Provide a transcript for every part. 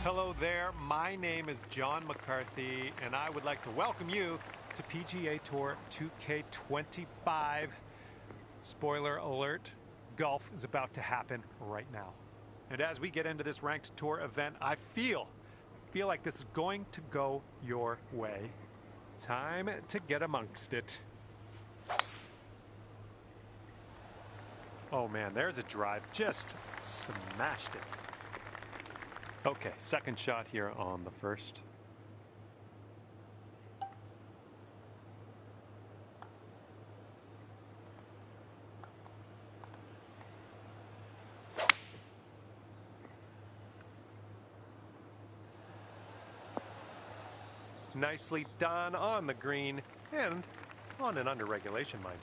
Hello there, my name is John McCarthy, and I would like to welcome you to PGA Tour 2K25. Spoiler alert, golf is about to happen right now. And as we get into this ranked tour event, I feel like this is going to go your way. Time to get amongst it. Oh man, there's a drive, just smashed it. Okay, second shot here on the first. Nicely done on the green and on an under regulation, mind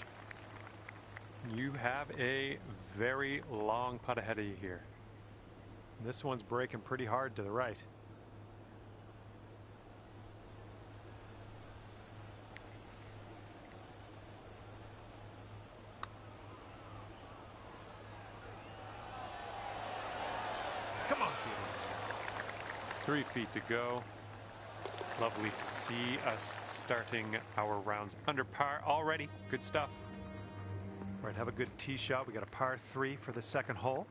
you. You have a very long putt ahead of you here. This one's breaking pretty hard to the right. Come on, Qinwen. 3 feet to go. Lovely to see us starting our rounds under par already. Good stuff. All right, have a good tee shot. We got a par 3 for the second hole.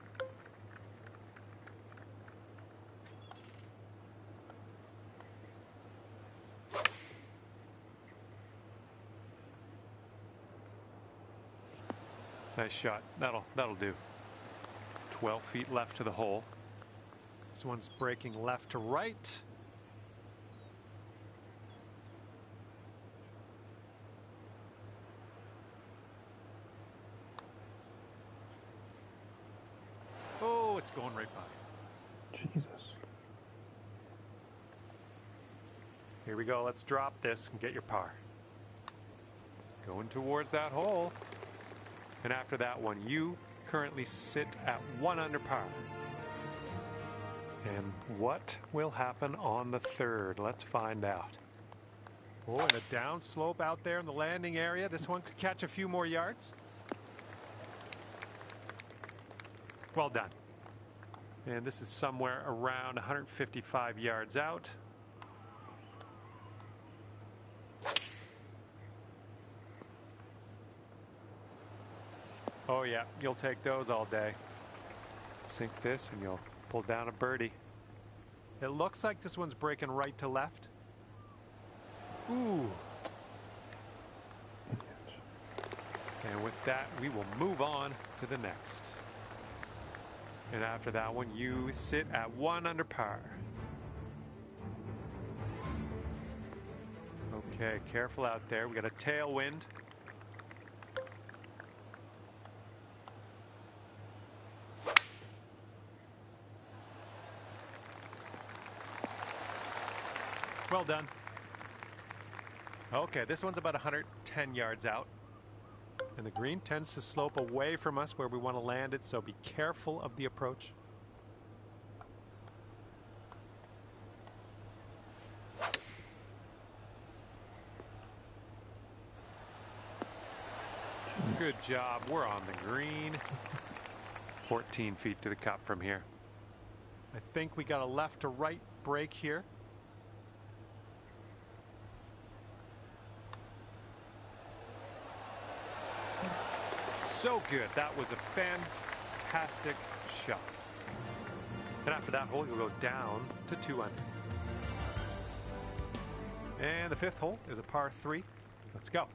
Nice shot. That'll do. 12 feet left to the hole. This one's breaking left to right. Oh, it's going right by. Jesus. Here we go. Let's drop this and get your par. Going towards that hole. And after that one, you currently sit at 1 under par. And what will happen on the third? Let's find out. Oh, and a down slope out there in the landing area. This one could catch a few more yards. Well done. And this is somewhere around 155 yards out. Oh yeah, you'll take those all day. Sink this and you'll pull down a birdie. It looks like this one's breaking right to left. Ooh. And with that, we will move on to the next. And after that one, you sit at 1 under par. Okay, careful out there. We got a tailwind. Well done. Okay, this one's about 110 yards out. And the green tends to slope away from us where we want to land it, so be careful of the approach. Good job. We're on the green. 14 feet to the cup from here. I think we got a left to right break here. So good. That was a fantastic shot. And after that hole, you'll go down to 2 under. And the 5th hole is a par 3. Let's go.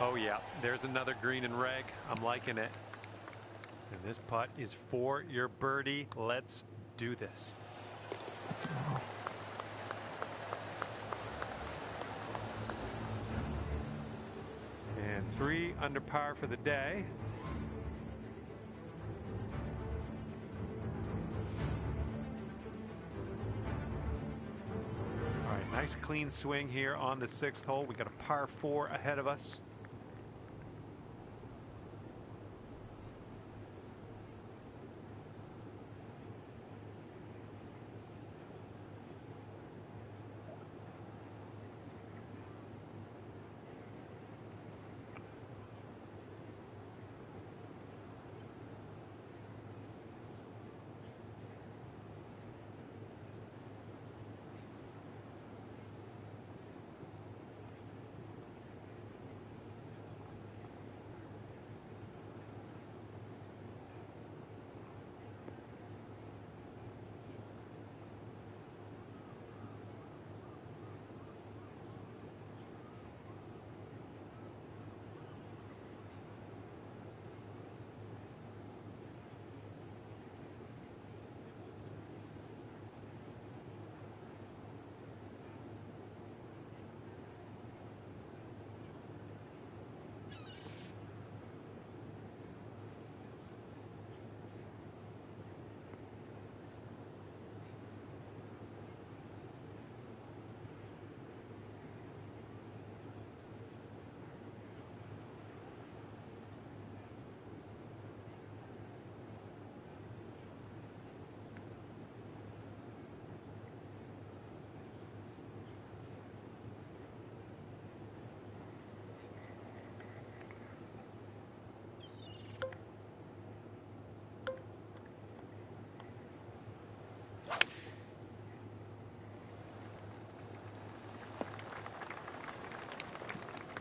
Oh yeah, there's another green and reg. I'm liking it. And this putt is for your birdie. Let's do this. And 3 under par for the day. All right, nice clean swing here on the 6th hole. We got a par 4 ahead of us.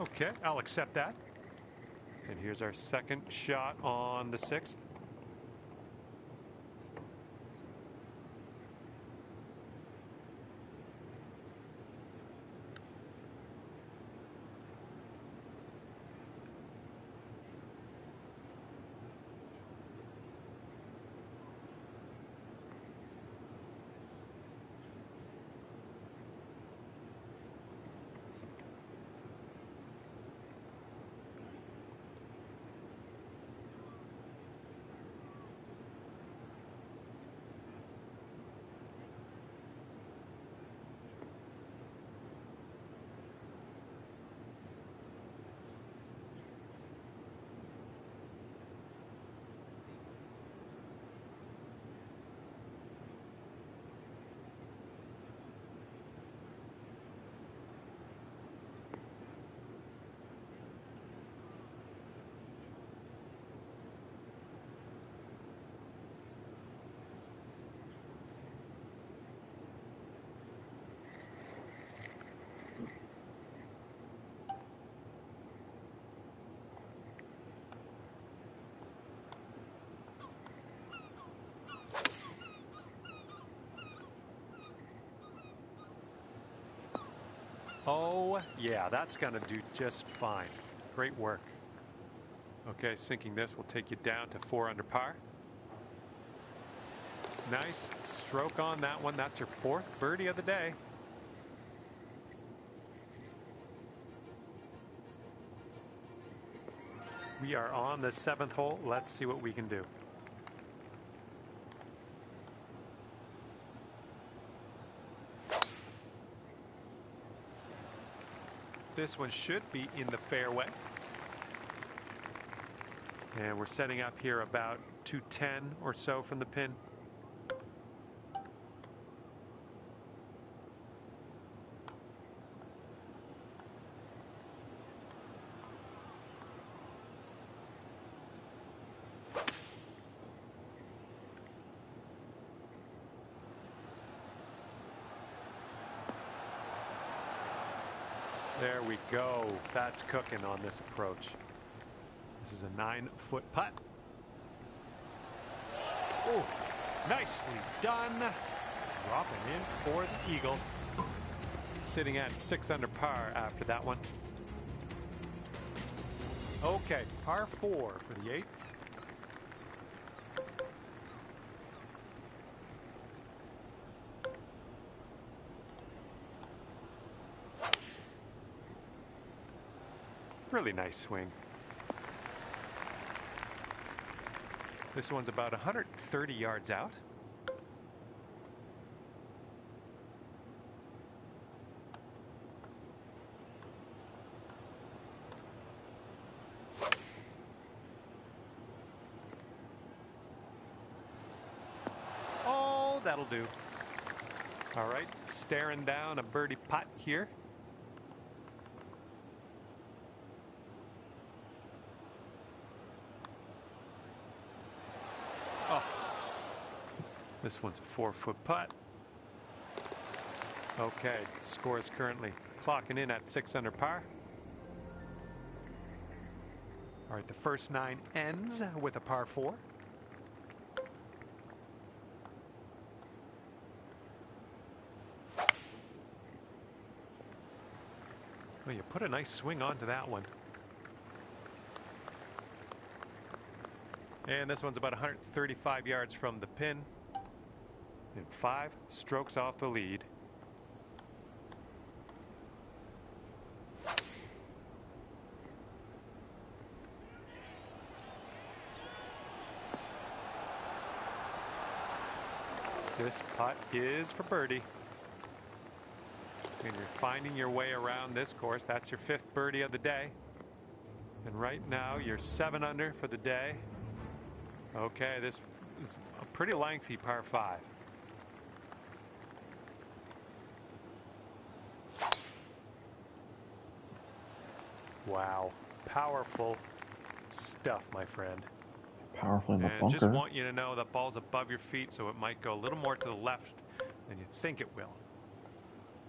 Okay, I'll accept that. And here's our second shot on the 6th. Oh, yeah, that's going to do just fine. Great work. Okay, sinking this will take you down to 4 under par. Nice stroke on that one. That's your 4th birdie of the day. We are on the 7th hole. Let's see what we can do. This one should be in the fairway. And we're setting up here about 210 or so from the pin. There we go. That's cooking on this approach. This is a 9-foot putt. Oh, nicely done. Dropping in for the eagle. Sitting at 6 under par after that one. Okay, par 4 for the 8th. Really nice swing. This one's about 130 yards out. Oh, that'll do. All right, staring down a birdie putt here. Oh, this one's a 4-foot putt. Okay, score is currently clocking in at 6 under par. All right, the first 9 ends with a par 4. Well, you put a nice swing onto that one. And this one's about 135 yards from the pin. And 5 strokes off the lead. This putt is for birdie. And you're finding your way around this course. That's your 5th birdie of the day. And right now you're 7 under for the day. Okay, this is a pretty lengthy par 5. Wow, powerful stuff, my friend. Powerful in the bunker. And just want you to know that ball's above your feet, so it might go a little more to the left than you think it will.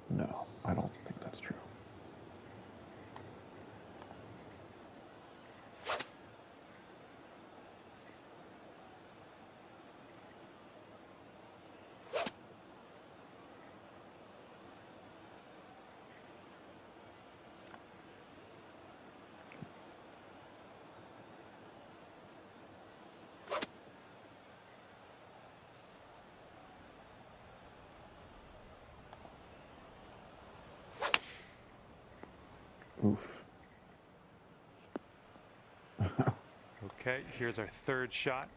No, I don't think that's true. Oof. Okay, here's our third shot.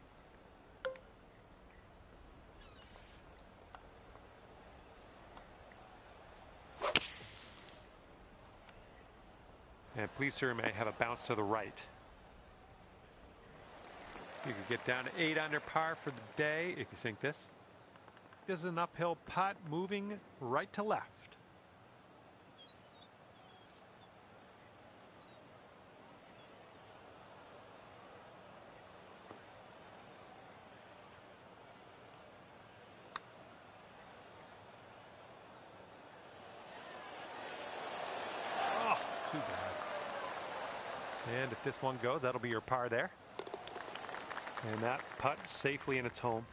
And please, sir, may have a bounce to the right. You could get down to 8 under par for the day if you sink this. This is an uphill putt moving right to left. Oh, too bad. And if this one goes, that'll be your par there. And that putt safely in its home.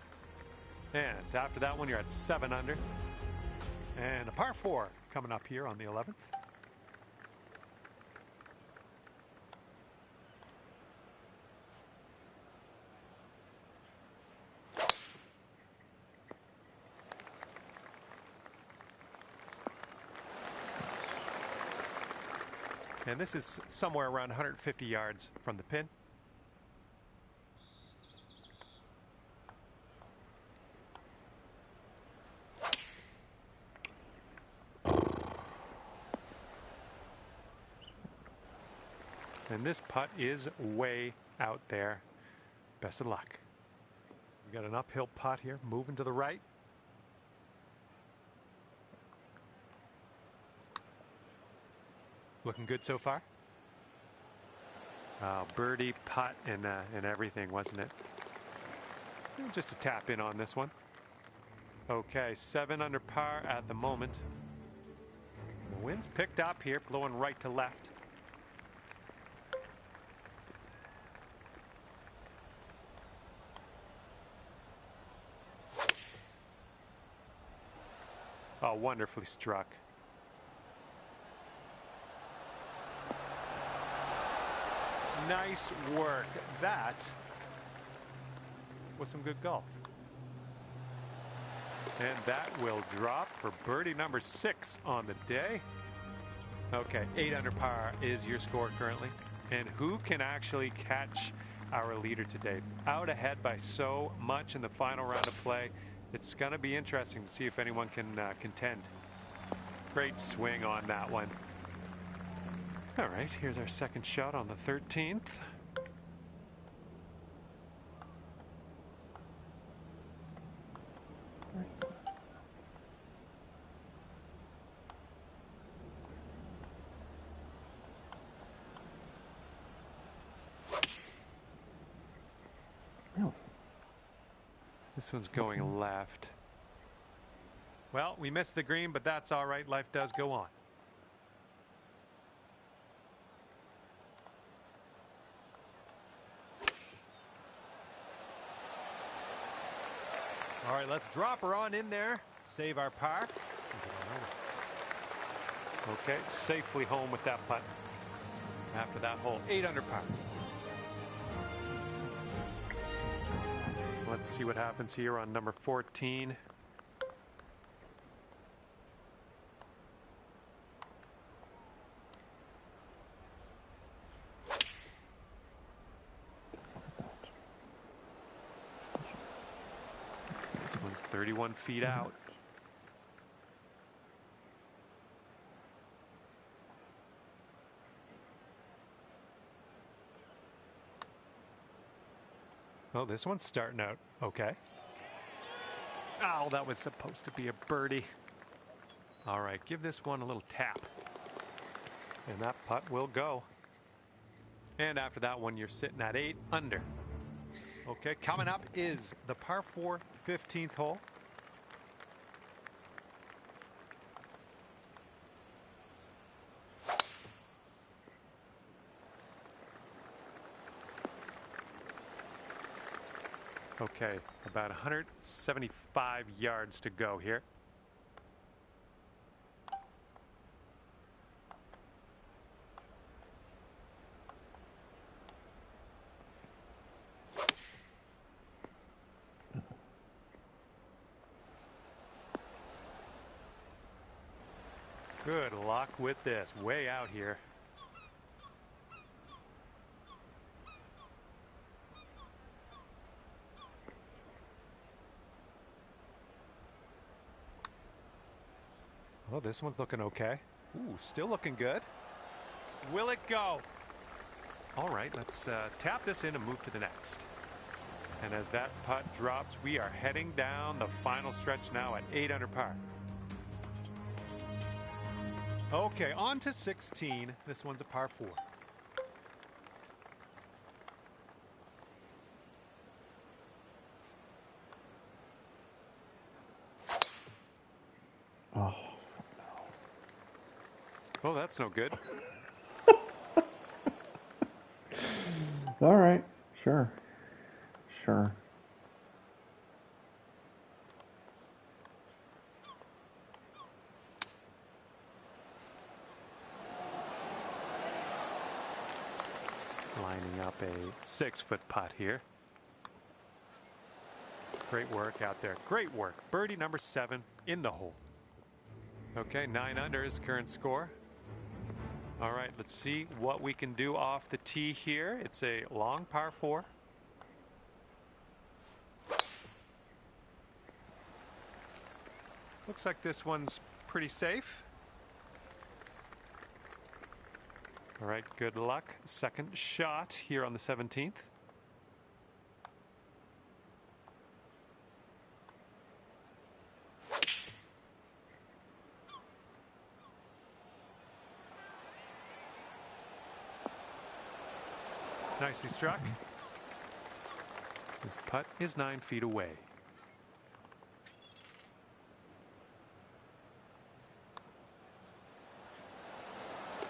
And after that one, you're at 7 under. And a par 4 coming up here on the 11th. And this is somewhere around 150 yards from the pin. And this putt is way out there. Best of luck. We got an uphill putt here, moving to the right. Looking good so far. Birdie putt and everything, wasn't it? Just a tap in on this one. Okay, 7 under par at the moment. The wind's picked up here, blowing right to left. Oh, wonderfully struck. Nice work. That was some good golf. And that will drop for birdie number 6 on the day. Okay, 8 under par is your score currently. And who can actually catch our leader today? Out ahead by so much in the final round of play. It's going to be interesting to see if anyone can contend. Great swing on that one. All right, here's our second shot on the 13th. Really? This one's going left. Well, we missed the green, but that's all right. Life does go on. All right, let's drop her on in there. Save our par. Okay, safely home with that putt. After that hole, 8 under par. Let's see what happens here on number 14. This one's 31 feet out. Oh, this one's starting out okay. Oh, that was supposed to be a birdie. All right, give this one a little tap. And that putt will go. And after that one, you're sitting at 8 under. Okay, coming up is the par 4 15th hole. Okay, about 175 yards to go here. Good luck with this. Way out here. Oh, this one's looking okay. Ooh, still looking good. Will it go? All right, let's tap this in and move to the next. And as that putt drops, we are heading down the final stretch now at 8 under par. Okay, on to 16. This one's a par 4. Oh, Oh, that's no good. all right. Sure. Sure. Lining up a 6-foot putt here. Great work out there. Great work. Birdie number 7 in the hole. Okay, 9 under is the current score. All right, let's see what we can do off the tee here. It's a long par 4. Looks like this one's pretty safe. All right, good luck. Second shot here on the 17th. Nicely struck. This putt is 9 feet away.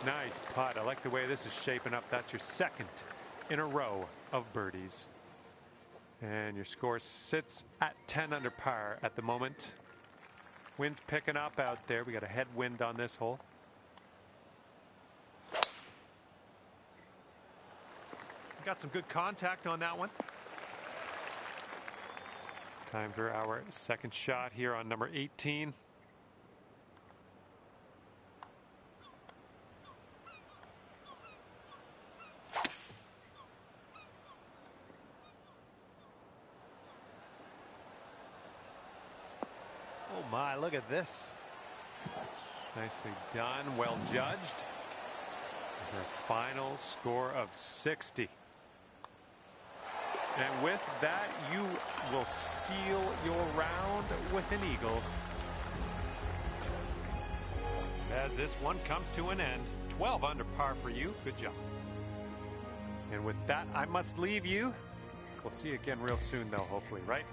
Nice putt. I like the way this is shaping up. That's your second in a row of birdies. And your score sits at 10 under par at the moment. Wind's picking up out there. We got a headwind on this hole. Got some good contact on that one. Time for our second shot here on number 18. Oh my, look at this. Nicely done, well judged. Her final score of 60. And with that, you will seal your round with an eagle. As this one comes to an end, 12 under par for you. Good job. And with that, I must leave you. We'll see you again real soon, though, hopefully, right?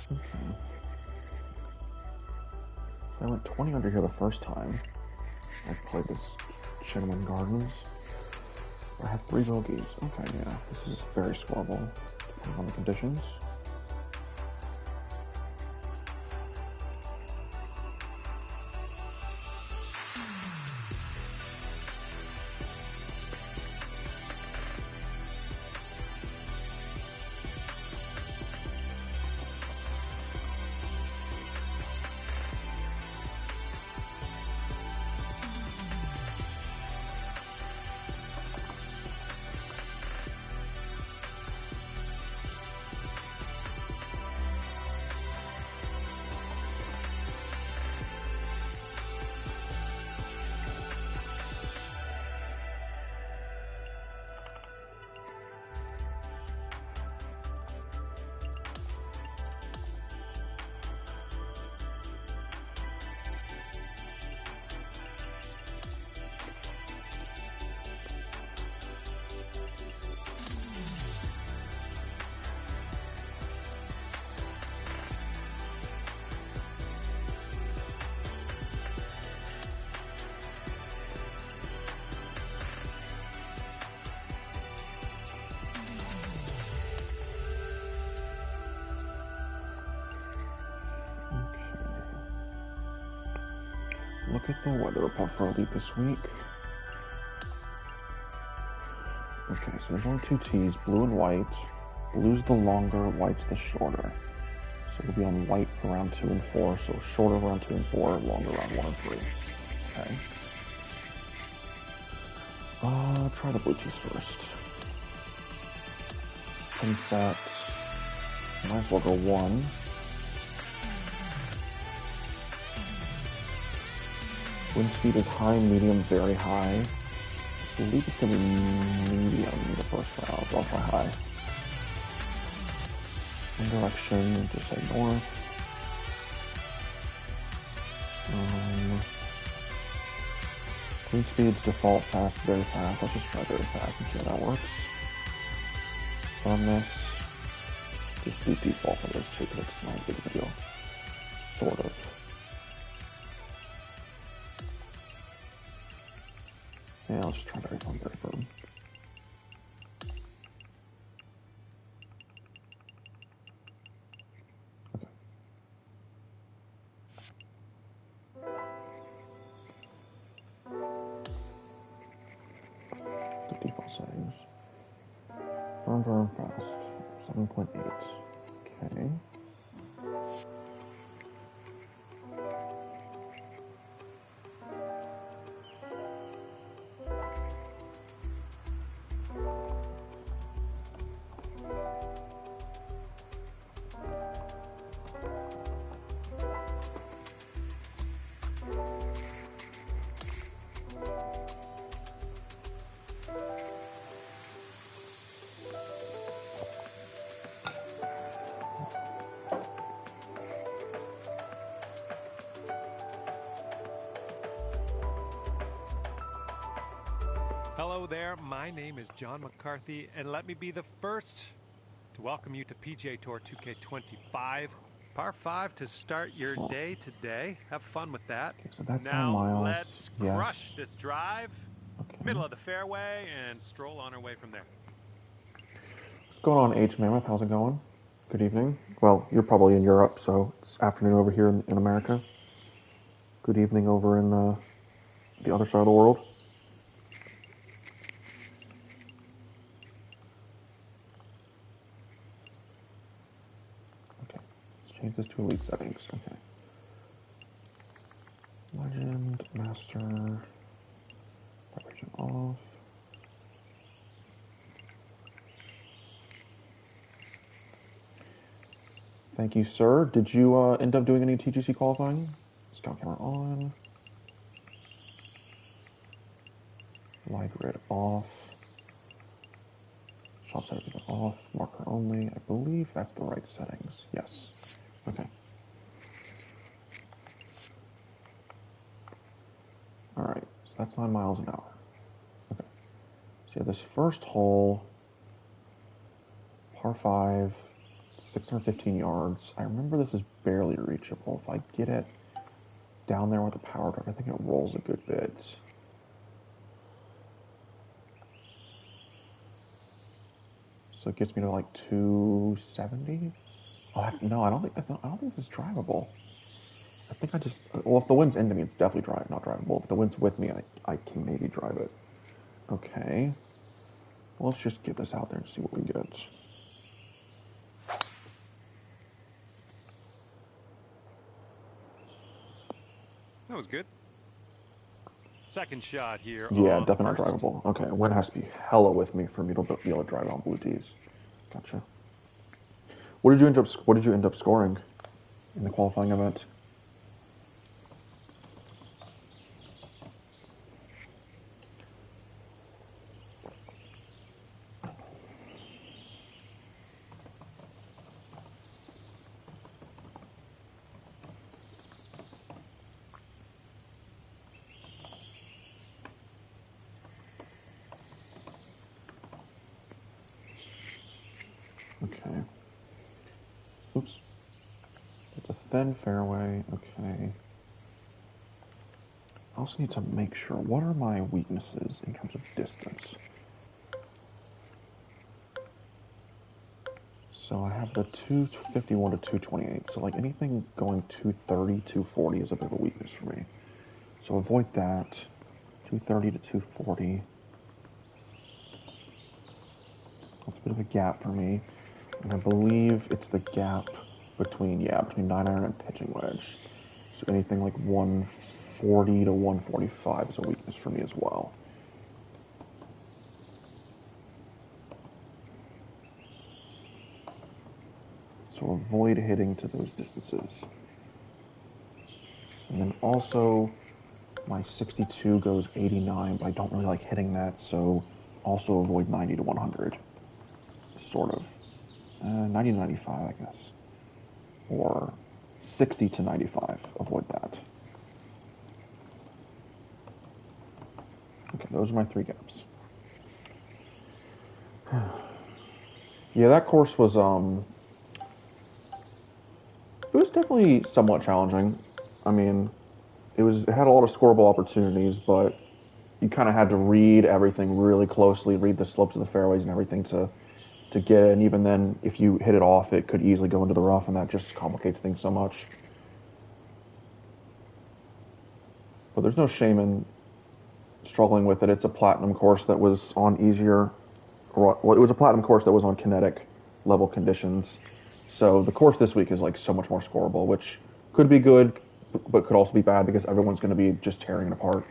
Okay. So I went 20 under here the first time. I played this Qinwen Gardens. I have 3 bogeys. Okay, yeah, this is very scoreable, depending on the conditions. Look at the weather report for Elite this week. Okay, so there's only 2 tees, blue and white. Blue's the longer, white's the shorter. So we'll be on white for round 2 and 4, so shorter round 2 and 4, longer round 1 and 3. Okay. Try the blue tees first. Pin set. Might as well go 1. Wind speed is high, medium, very high. I believe it's going to be medium the first round. I'll try high. Wind direction, just say north. Wind speed's default fast, very fast. Let's just try very fast and see how that works. Firmness, just do default for this too, because it's not a big of a deal. Sort of. Yeah, I'll just try very firm, very firm. Okay. The default settings. Firm, firm, fast. 7.8. Okay. Hello there, my name is John McCarthy, and let me be the first to welcome you to PGA Tour 2K25. Par 5 to start your day today. Have fun with that. Okay, so that's 9 now miles. let's Yes. crush this drive, Okay. middle of the fairway, and stroll on our way from there. What's going on, H Mammoth? How's it going? Good evening. Well, you're probably in Europe, so it's afternoon over here in America. Good evening over in the other side of the world. Okay, let's change this to elite settings. Okay. Legend, master, vibration off. Thank you, sir. Did you end up doing any TGC qualifying? Scout camera on. Live grid off. Shop settings off. Marker only. I believe that's the right settings. Yes. Okay. Alright, so that's 9 miles an hour. Okay. So yeah, this first hole, par 5, 615 yards. I remember this is barely reachable. If I get it down there with the power drive, I think it rolls a good bit. So it gets me to like 270. Oh, no, I don't think this is drivable. I think I just, well, if the wind's into me, it's definitely not drivable. If the wind's with me, I can maybe drive it. Okay. Well, let's just get this out there and see what we get. That was good. Second shot here. Yeah, on definitely not first. drivable. Okay, wind has to be hella with me for me to be able to drive on blue tees. Gotcha. What did you end up scoring in the qualifying event? Okay. Oops. It's a thin fairway. Okay. I also need to make sure, what are my weaknesses in terms of distance? So I have the 251 to 228. So like anything going 230, 240 is a bit of a weakness for me. So avoid that. 230 to 240. That's a bit of a gap for me. And I believe it's the gap between 9 iron and pitching wedge. So anything like 140 to 145 is a weakness for me as well. So avoid hitting to those distances. And then also, my 62 goes 89, but I don't really like hitting that, so also avoid 90 to 100. Sort of. 90 to 95, I guess. Or 60 to 95, avoid that. Okay, those are my 3 gaps. Yeah, that course was, it was definitely somewhat challenging. I mean, it had a lot of scoreable opportunities, but you kind of had to read everything really closely, read the slopes of the fairways and everything to get it. And even then, if you hit it off, it could easily go into the rough, and that just complicates things so much. But there's no shame in struggling with it. It's a platinum course that was on easier, well, it was a platinum course that was on kinetic level conditions. So the course this week is like so much more scoreable, which could be good, but could also be bad because everyone's going to be just tearing it apart.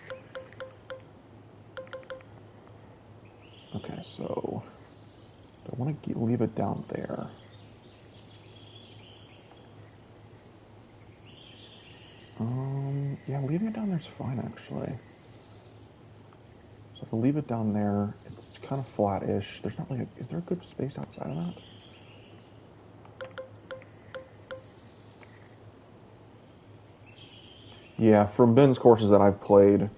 Okay, so do I want to leave it down there? Yeah, leaving it down there is fine, actually. So if I leave it down there, it's kind of flat-ish. There's not really is there a good space outside of that? Yeah, from Ben's courses that I've played,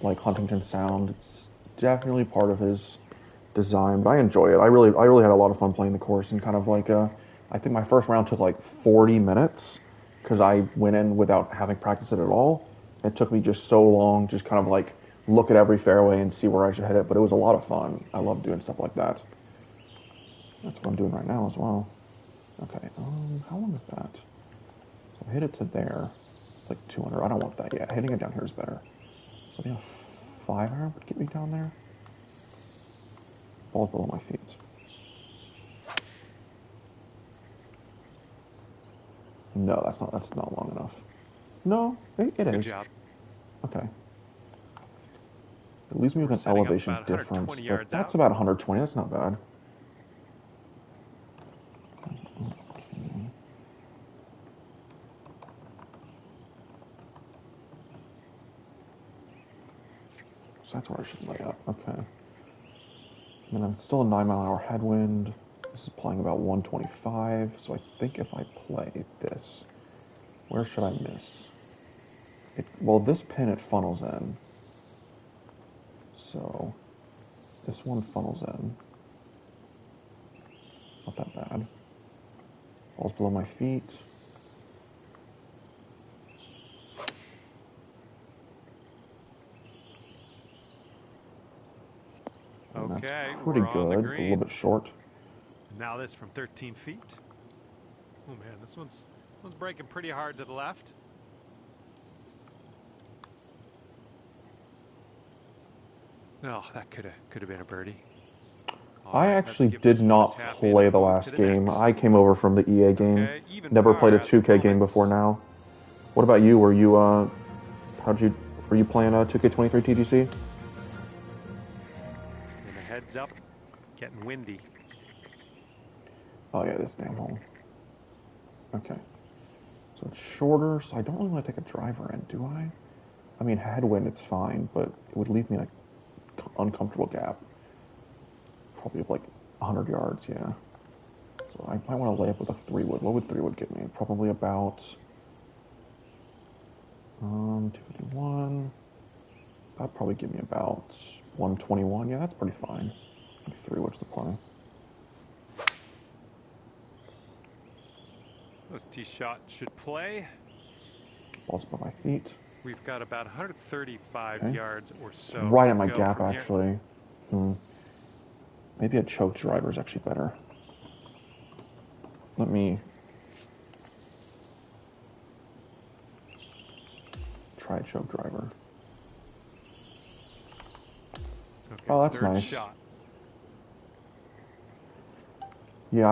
like Huntington Sound, it's definitely part of his design, but I enjoy it. I really had a lot of fun playing the course, and kind of like I think my first round took like 40 minutes because I went in without having practiced it at all. It took me just so long, just kind of like look at every fairway and see where I should hit it, but it was a lot of fun. I love doing stuff like that. That's what I'm doing right now as well. Okay, how long is that? So I hit it to there. It's like 200. I don't want that yet. Hitting it down here is better. So I think a 5 iron would get me down there. Ball's below my feet. No, that's not long enough. No, it is. Good job. Okay. It leaves me with an elevation difference, but that's about 120. That's not bad. Okay. So that's where I should lay up. Okay. And then I'm still a 9-mile-an-hour headwind. This is playing about 125, so I think if I play this, where should I miss? Well, this pin, it funnels in. So, this one funnels in. Not that bad. Ball's below my feet. And Okay, that's pretty we're on the good. green. A little bit short. Now this from 13 feet. Oh man, this one's breaking pretty hard to the left. Oh, that could have been a birdie. I actually did not play the last game. I came over from the EA game. Okay, Never played a par at the 2K game moment. before now. What about you? Were you were you playing 2K23 TGC? And the heads up, getting windy. Oh yeah, this damn hole. Okay. So it's shorter, so I don't really want to take a driver in, do I? I mean, headwind, it's fine, but it would leave me in an uncomfortable gap. Probably like 100 yards, yeah. So I might want to lay up with a 3-wood. What would 3-wood get me? Probably about 251. That'd probably give me about 121. Yeah, that's pretty fine. 3-wood's the play. Those tee shot should play. Ball's by my feet. We've got about 135 yards or so. Right at my gap, actually. Maybe a choke driver is actually better. Let me try a choke driver. Okay, Oh, that's third nice. shot. Yeah,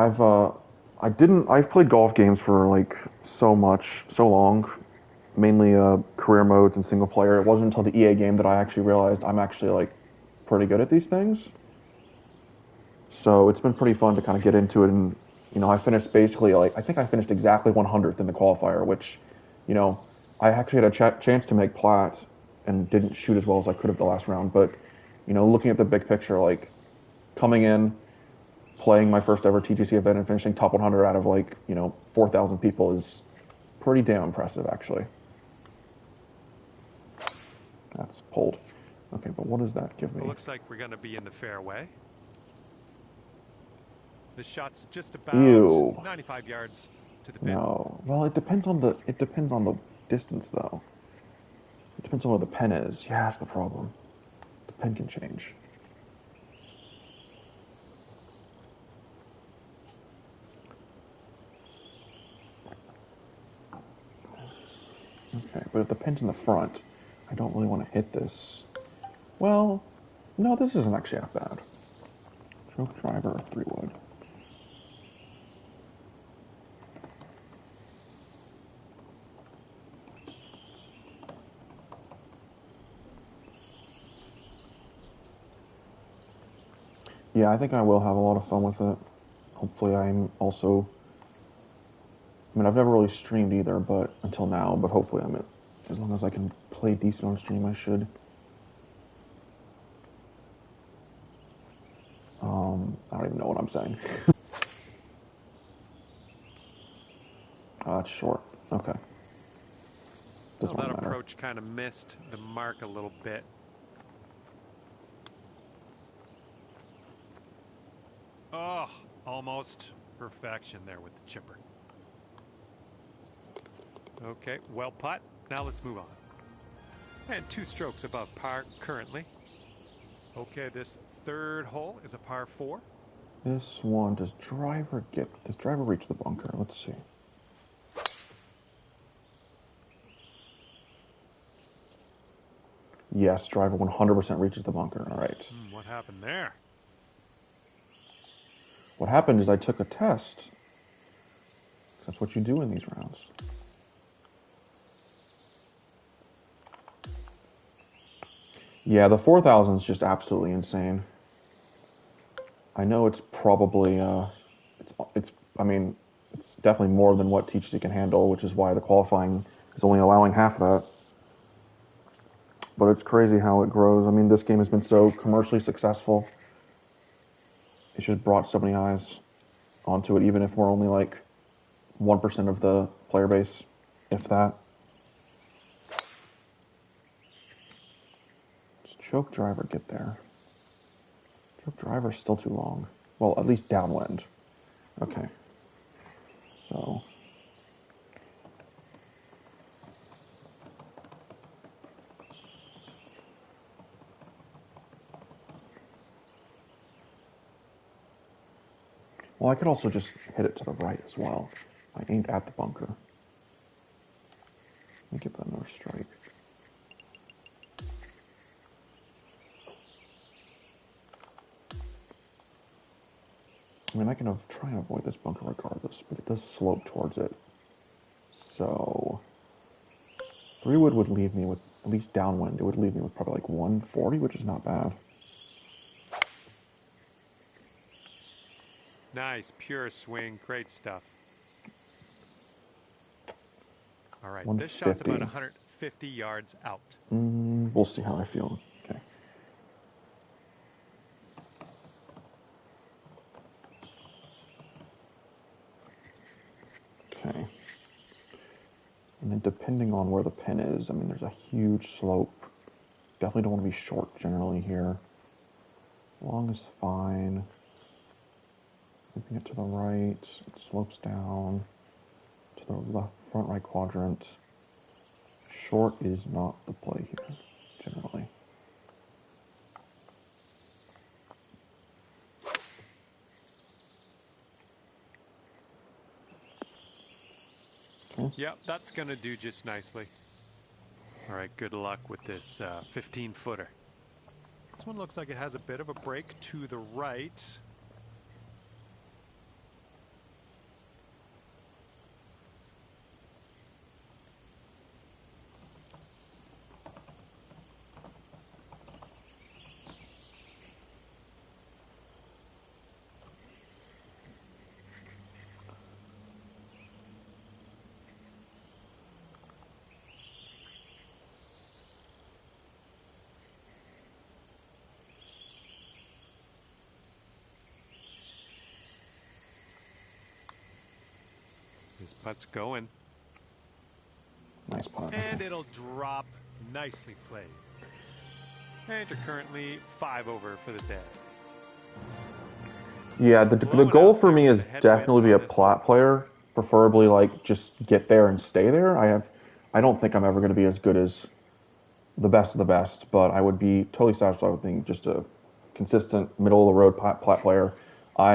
I've played golf games for like so long, mainly career modes and single player. It wasn't until the EA game that I actually realized I'm actually like pretty good at these things. So it's been pretty fun to kind of get into it, and I finished basically I think I finished exactly 100th in the qualifier, which, I actually had a chance to make plat and didn't shoot as well as I could have the last round. But looking at the big picture, like coming in, playing my first ever TGC event and finishing top 100 out of 4,000 people is pretty damn impressive, actually. That's pulled. Okay, but what does that give me? It looks like we're going to be in the fairway. The shot's just about 95 yards to the pin. No. Well, it depends on the distance, though. It depends on where the pen is. Yeah, that's the problem. The pen can change. Okay, but if the pen's in the front, I don't really want to hit this. Well, no, this isn't actually that bad. Choke driver or 3-wood. Yeah, I think I will have a lot of fun with it. Hopefully I'm also... I mean, I've never really streamed either, but until now, but hopefully as long as I can play decent on stream, I should. I don't even know what I'm saying. It's short. Okay. Well, that approach kind of missed the mark a little bit. Oh, almost perfection there with the chipper. Okay, well putt. Now let's move on. And 2 strokes above par currently. Okay, this third hole is a par 4. This one, does driver reach the bunker? Let's see. Yes, driver 100% reaches the bunker. All right. What happened there? What happened is I took a test. That's what you do in these rounds. Yeah, the 4,000 is just absolutely insane. I know it's probably, I mean, it's definitely more than what TGC can handle, which is why the qualifying is only allowing half of that. But it's crazy how it grows. I mean, this game has been so commercially successful. It's just brought so many eyes onto it, even if we're only like 1% of the player base, if that. Does choke driver get there? Choke driver's still too long. Well, at least downwind. Okay. So. Well, I could also just hit it to the right as well. I aimed at the bunker. Let me give that another strike. I mean, I can try and avoid this bunker regardless, but it does slope towards it. So, 3 wood would leave me with, at least downwind, it would leave me with probably like 140, which is not bad. Nice, pure swing, great stuff. All right, this shot's about 150 yards out. We'll see how I feel. Okay. Okay. And then depending on where the pin is, I mean, there's a huge slope. Definitely don't want to be short generally here. Long is fine. Moving it to the right, it slopes down to the left, front right quadrant. Short is not the play here, generally. Okay. Yep, that's going to do just nicely. All right, good luck with this 15-footer. This one looks like it has a bit of a break to the right. This putt's going. Nice putt. And it'll drop. Nicely played. And you're currently 5 over for the day. Yeah, the goal for me is definitely to be a plat player. Preferably, like, just get there and stay there. I don't think I'm ever going to be as good as the best of the best, but I would be totally satisfied with being just a consistent, middle-of-the-road plat player. I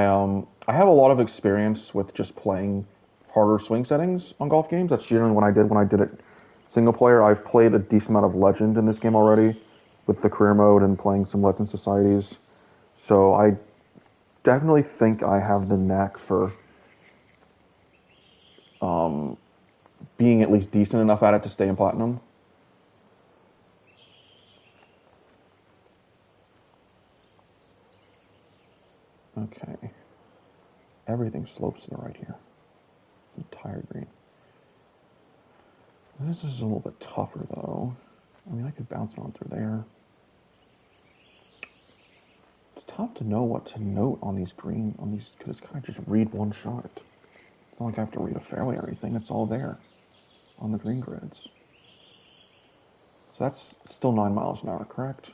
have a lot of experience with just playing harder swing settings on golf games. That's generally what I did when I did it single player. I've played a decent amount of Legend in this game already with the career mode and playing some Legend Societies. So I definitely think I have the knack for being at least decent enough at it to stay in Platinum. Okay. Everything slopes to the right here. Entire green. This is a little bit tougher, though. I mean, I could bounce it on through there. It's tough to know what to note on these because it's kind of just read one shot. It's not like I have to read a fairway or anything. It's all there on the green grids. So that's still 9 miles an hour, correct?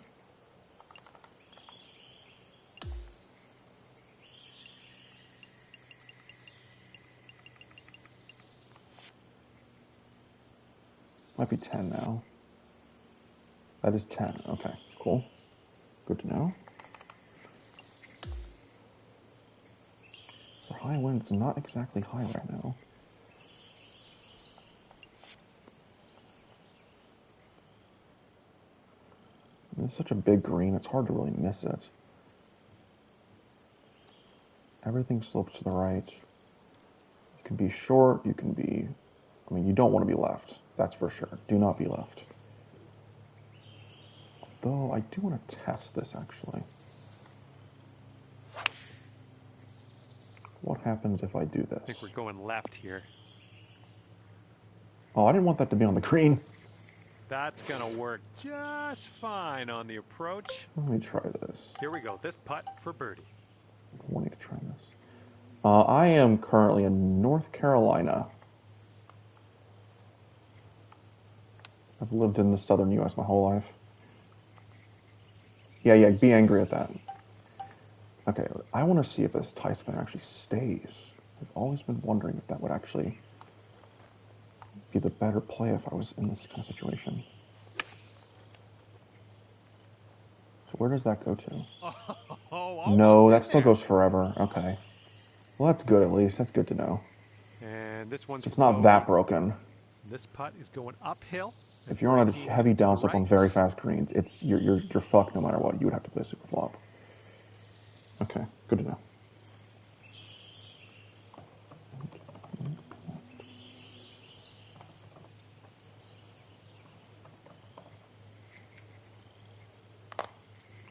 Might be 10 now. That is 10. Okay, cool. Good to know. For high winds, not exactly high right now. It's such a big green, it's hard to really miss it. Everything slopes to the right. You can be short, you can be... I mean, you don't want to be left. That's for sure. Do not be left. Though, I do want to test this, actually. What happens if I do this? I think we're going left here. Oh, I didn't want that to be on the green. That's going to work just fine on the approach. Let me try this. Here we go. This putt for birdie. I'm wanting to try this. I am currently in North Carolina. I've lived in the southern U.S. my whole life. Yeah, be angry at that. Okay, I want to see if this tie spinner actually stays. I've always been wondering if that would actually be the better play if I was in this kind of situation. So where does that go to? No, that still goes forever. Okay. Well, that's good at least. That's good to know. And this one's It's not that broken. This putt is going uphill. If you're on a heavy downslope on very fast greens, you're fucked no matter what. You would have to play super flop. Okay, good to know.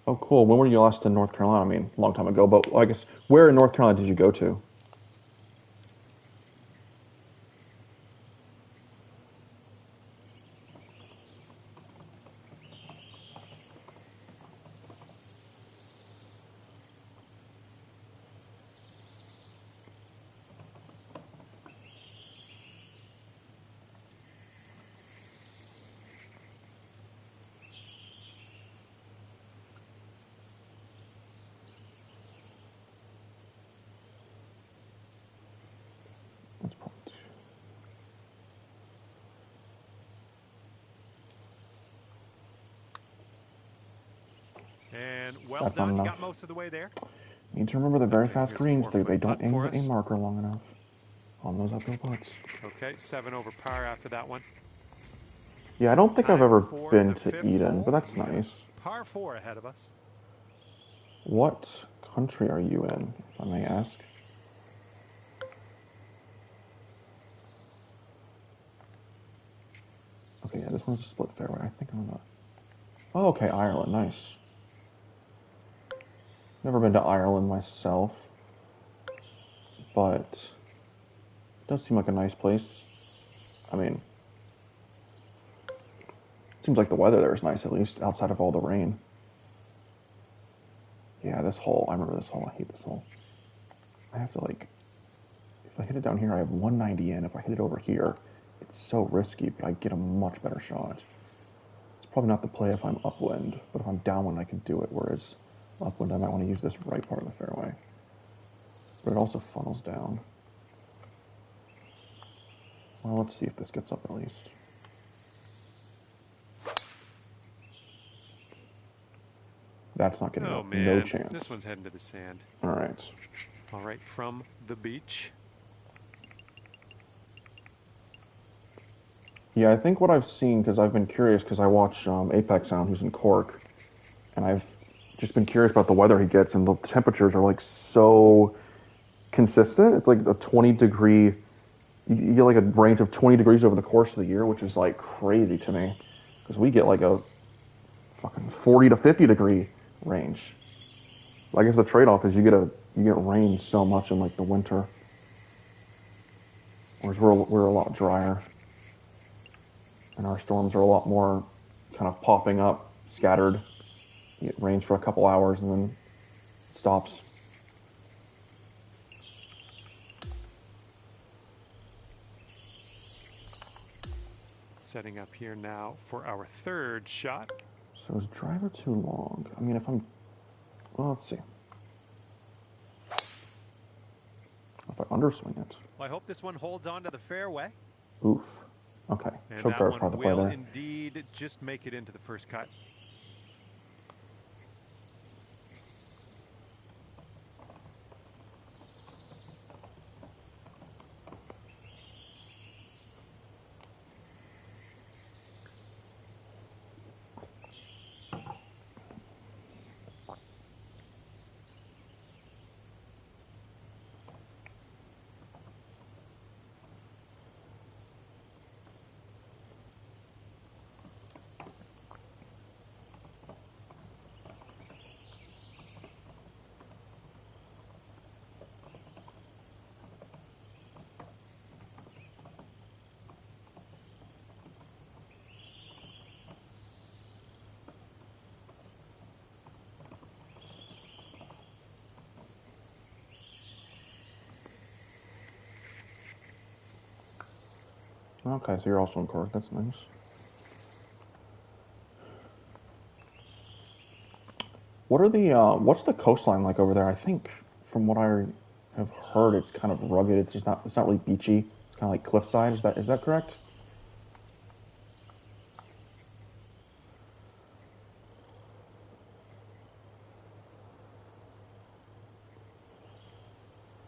Oh, cool. When were you last in North Carolina? I mean, a long time ago, but I guess, where in North Carolina did you go to? That's probably two. And well done, got most of the way there. Need to remember the very fast greens. They don't aim the A marker long enough on those uphill putts. Okay, 7 over par after that one. Yeah, I don't think I've ever been to Eden, but that's nice. Par 4 ahead of us. What country are you in, if I may ask? Okay, yeah, this one's a split fairway. I think I'm not. Oh, okay, Ireland, nice. Never been to Ireland myself, but it does seem like a nice place. I mean, it seems like the weather there is nice, at least, outside of all the rain. Yeah, this hole, I remember this hole. I hate this hole. I have to, like, if I hit it down here, I have 190 in. If I hit it over here, it's so risky, but I get a much better shot. It's probably not the play if I'm upwind, but if I'm downwind, I can do it, whereas upwind, I might want to use this right part of the fairway. But it also funnels down. Well, let's see if this gets up at least. That's not getting up. No chance. This one's heading to the sand. All right. All right, from the beach. Yeah, I think what I've seen, because I've been curious, because I watch Apex Sound, who's in Cork, and I've just been curious about the weather he gets, and the temperatures are like so consistent. It's like a 20-degree, you get like a range of 20 degrees over the course of the year, which is like crazy to me, because we get like a fucking 40 to 50 degree range. I guess the trade-off is you get rain so much in like the winter, whereas we're a lot drier, and our storms are a lot more kind of popping up, scattered. It rains for a couple hours and then stops. Setting up here now for our third shot. So is driver too long? I mean, if I'm... Well, let's see. If I underswing it. Well, I hope this one holds on to the fairway. Oof. Okay. And Choke that driver's part one of the play will there. indeed just make it into the first cut. Okay, so you're also in Cork. That's nice. What are the what's the coastline like over there? I think from what I I've heard it's kind of rugged. It's just not. It's not really beachy. It's kind of like cliffside. Is that correct?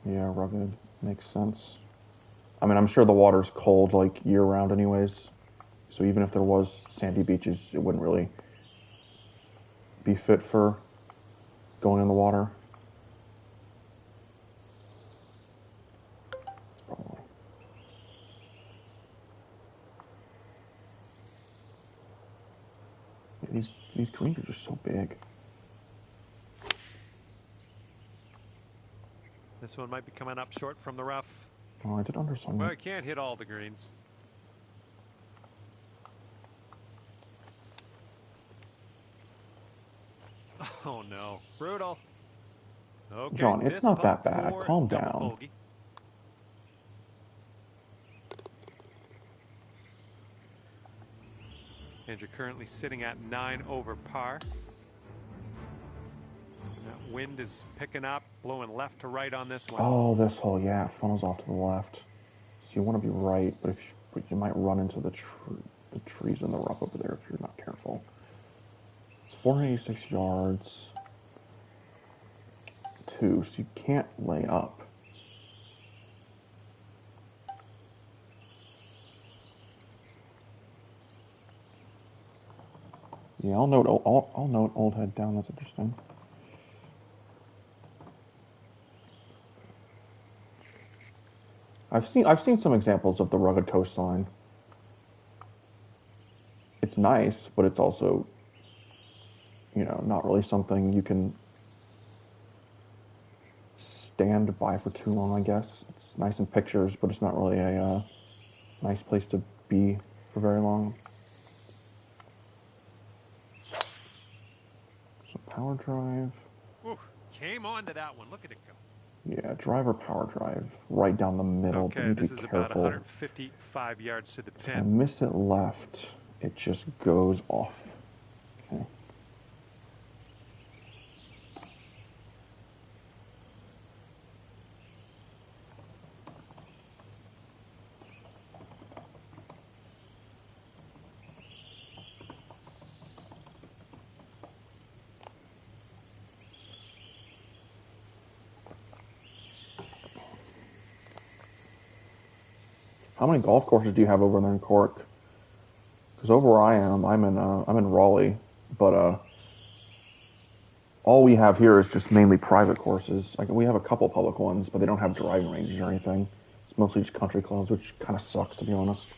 Yeah, rugged makes sense. I mean, I'm sure the water's cold like year round, anyways. So even if there was sandy beaches, it wouldn't really be fit for going in the water. Probably. Yeah, these greens are just so big. This one might be coming up short from the rough. Oh, I did understand. Well, I can't hit all the greens. Oh no, brutal. Okay, John, it's not that bad. Calm down. Bogey. And you're currently sitting at 9 over par. That wind is picking up, blowing left to right on this one. Oh, this hole, yeah, it funnels off to the left. So you want to be right, but you might run into the trees in the rough over there if you're not careful. It's 486 yards. 2, so you can't lay up. Yeah, I'll note old head down. That's interesting. I've seen some examples of the rugged coastline. It's nice, but it's also, you know, not really something you can stand by for too long, I guess. It's nice in pictures, but it's not really a nice place to be for very long. So power drive. Ooh, came onto that one. Look at it go. Yeah, driver power drive right down the middle. Okay, this is about 155 yards to the pin. If I miss it left, it just goes off. Okay. How many golf courses do you have over there in Cork? Because over where I am, I'm in Raleigh, but all we have here is just mainly private courses. Like we have a couple public ones, but they don't have driving ranges or anything. It's mostly just country clubs, which kind of sucks, to be honest.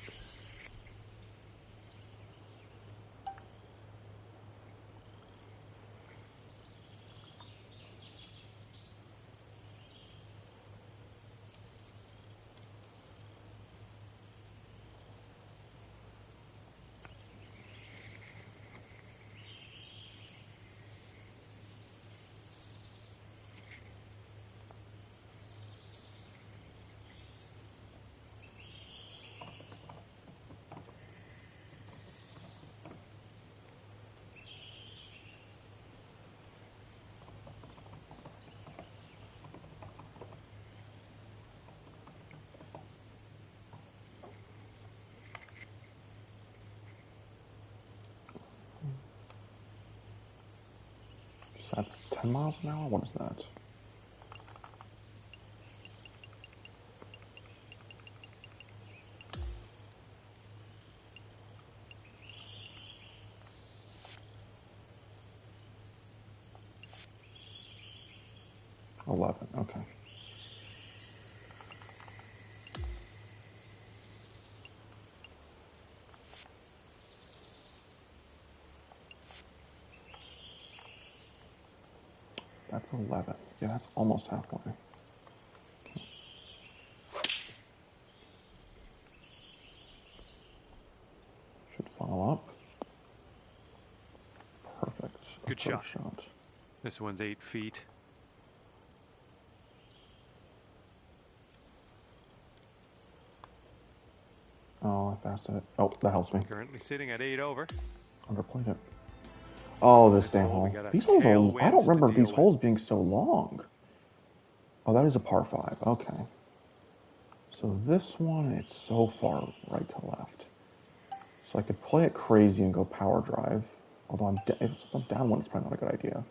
That's 10 miles an hour? What is that? Okay. That's 11. Yeah, that's almost halfway. Okay. Should follow up. Perfect. Good shot. This one's 8 feet. Oh, I fasted it. Oh, that helps me. Currently sitting at 8 over. Underplayed it. Oh, this damn hole. These holes are, I don't remember these holes being so long. Oh, that is a par 5. Okay. So this one, it's so far right to left. So I could play it crazy and go power drive. Although if I'm downwind, it's probably not a good idea.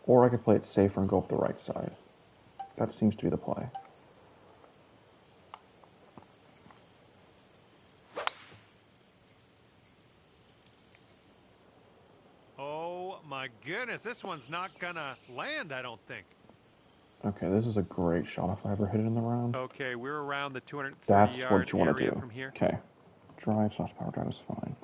Or I could play it safer and go up the right side. That seems to be the play. Oh my goodness, this one's not gonna land, I don't think. Okay, this is a great shot if I ever hit it in the round. Okay, we're around the 230 That's yard what you want to area do. from here. Okay. Drive slash power drive is fine.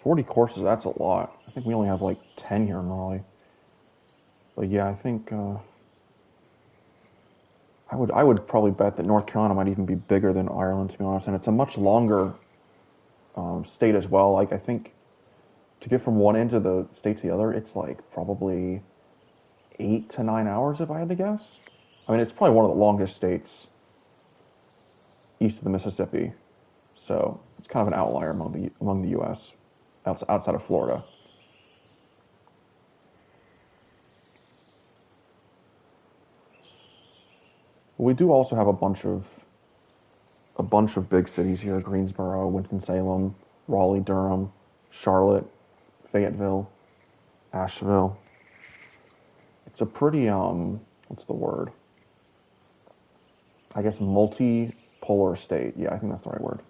$40 courses, that's a lot. I think we only have like 10 here in Raleigh. But yeah, I think I would probably bet that North Carolina might even be bigger than Ireland, to be honest. And it's a much longer state as well. Like I think to get from one end of the state to the other, it's like probably 8 to 9 hours if I had to guess. I mean, it's probably one of the longest states east of the Mississippi. So it's kind of an outlier among the U.S. outside of Florida. We do also have a bunch of big cities here: Greensboro, Winston-Salem, Raleigh, Durham, Charlotte, Fayetteville, Asheville. It's a pretty what's the word? I guess multipolar state. Yeah, I think that's the right word.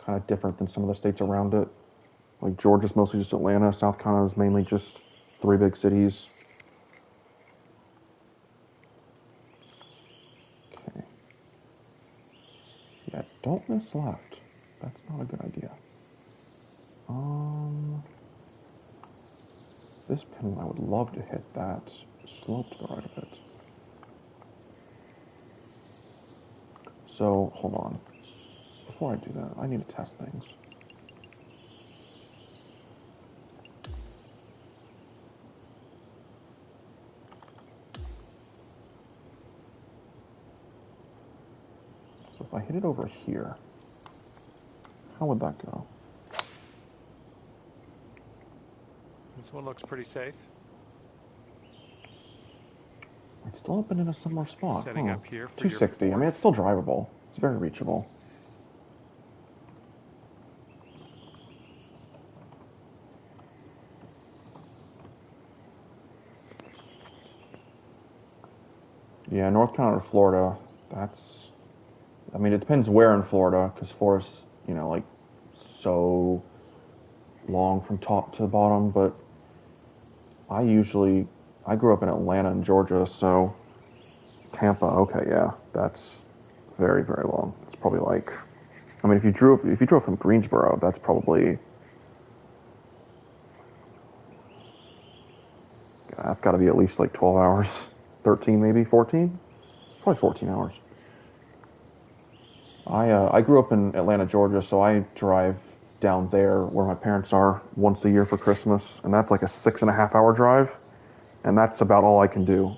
Kind of different than some of the states around it. Like Georgia's mostly just Atlanta. South Carolina is mainly just 3 big cities. Okay. Yeah, don't miss left. That's not a good idea. This pin, I would love to hit that slope to the right of it. So, hold on. Before I do that, I need to test things. So if I hit it over here, how would that go? This one looks pretty safe. It's still up and in a similar spot. Setting up here for 260. I mean, it's still drivable. It's very reachable. Yeah, North Carolina to Florida, that's... I mean, it depends where in Florida, because Florida's, like, so long from top to bottom, but I grew up in Atlanta and Georgia, so Tampa, okay, yeah, that's very, very long. It's probably like, I mean, if you drove from Greensboro, that's probably, that's got to be at least like 12 hours, 13 maybe, 14? Probably 14 hours. I grew up in Atlanta, Georgia, so I drive down there where my parents are once a year for Christmas, and that's like a 6.5 hour drive, and that's about all I can do.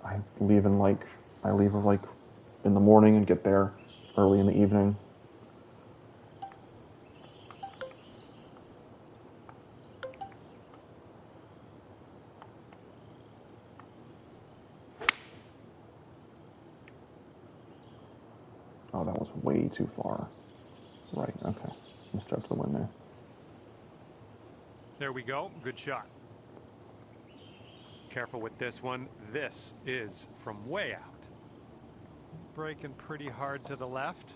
I leave in the morning and get there early in the evening. Oh, that was way too far. Right, okay. Misjudged the wind there. There we go. Good shot. Careful with this one. This is from way out. Braking pretty hard to the left.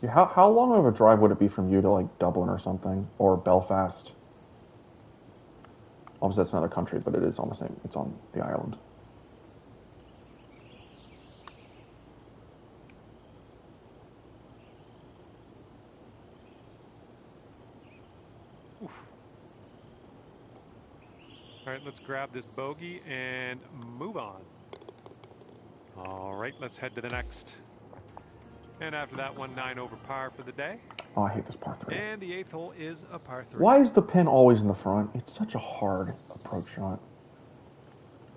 Yeah, how long of a drive would it be from you to like Dublin or something, or Belfast? Obviously, that's another country, but it is on the same. It's on the island. All right, let's grab this bogey and move on. All right, let's head to the next. And after that one, 9 over par for the day. Oh, I hate this par 3. And the 8th hole is a par 3. Why is the pin always in the front? It's such a hard approach shot.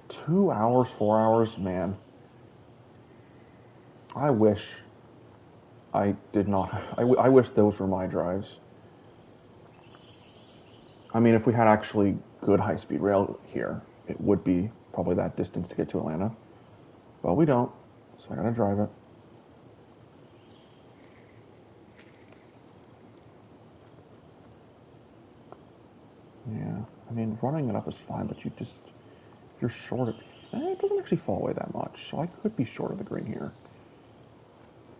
2 hours, 4 hours, man. I wish I did not. I wish those were my drives. I mean, if we had actually good high-speed rail here, it would be probably that distance to get to Atlanta. But we don't, so I gotta drive it. Yeah, I mean, running it up is fine, but if you're short, it doesn't actually fall away that much, so I could be short of the green here.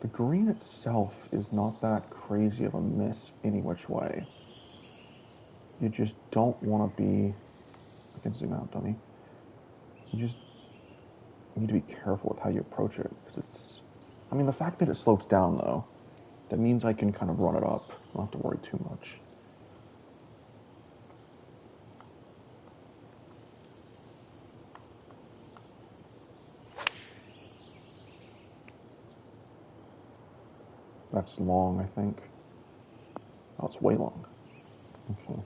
The green itself is not that crazy of a miss any which way. You just don't want to be... I can zoom out, dummy. You just need to be careful with how you approach it, because it's... I mean, the fact that it slopes down, though, that means I can kind of run it up. I don't have to worry too much. That's long, I think. Oh, it's way long. Okay.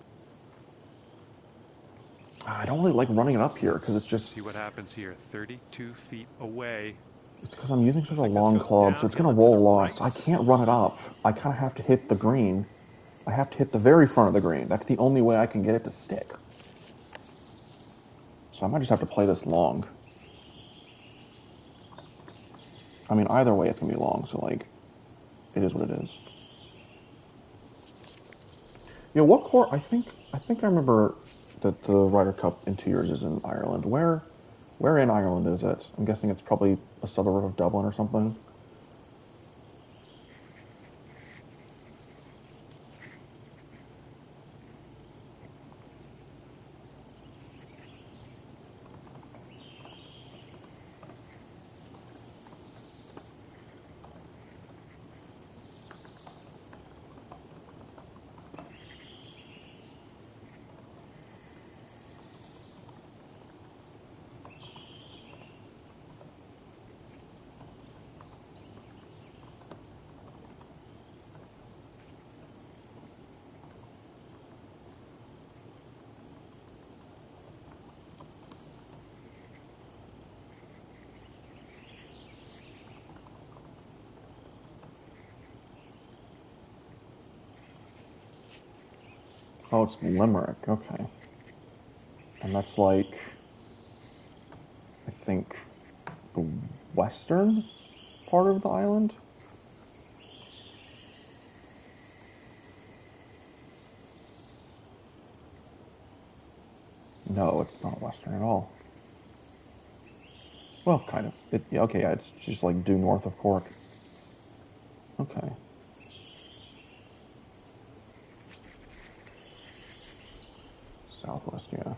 I don't really like running it up here because it's just... See what happens here. 32 feet away. It's because I'm using such a long club, so it's going to roll a lot. So I can't run it up. I kind of have to hit the green. I have to hit the very front of the green. That's the only way I can get it to stick. So I might just have to play this long. I mean, either way, it's going to be long, so, like, it is what it is. You know, what course? I think I remember that the Ryder Cup in 2 years is in Ireland. Where in Ireland is it? I'm guessing it's probably a suburb of Dublin or something. Oh, it's Limerick, okay. And that's like, I think, the western part of the island? No, it's not western at all. Well, kind of. Yeah, okay, yeah, it's just like due north of Cork. Okay. Southwest, yeah.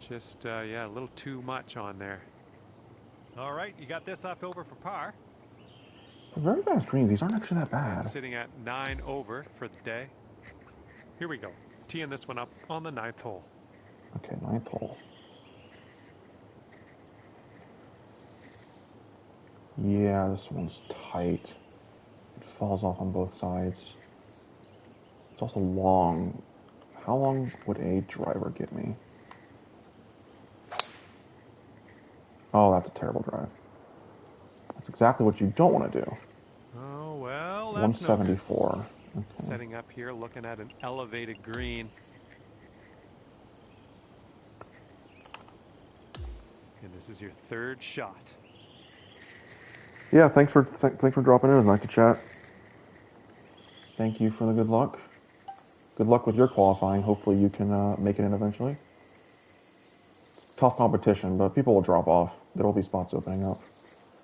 Just, yeah, a little too much on there. All right, you got this left over for par. They're very fast greens. These aren't actually that bad. Sitting at 9 over for the day. Here we go. Teeing this one up on the 9th hole. Okay, 9th hole. Yeah, this one's tight. It falls off on both sides. It's also long. How long would a driver get me? Oh, that's a terrible drive. That's exactly what you don't want to do. Oh, well, that's 174. No okay. Setting up here, looking at an elevated green. And this is your 3rd shot. Yeah, thanks for dropping in. It was nice to chat. Thank you for the good luck. Good luck with your qualifying. Hopefully you can make it in eventually. Tough competition, but people will drop off. There will be spots opening up,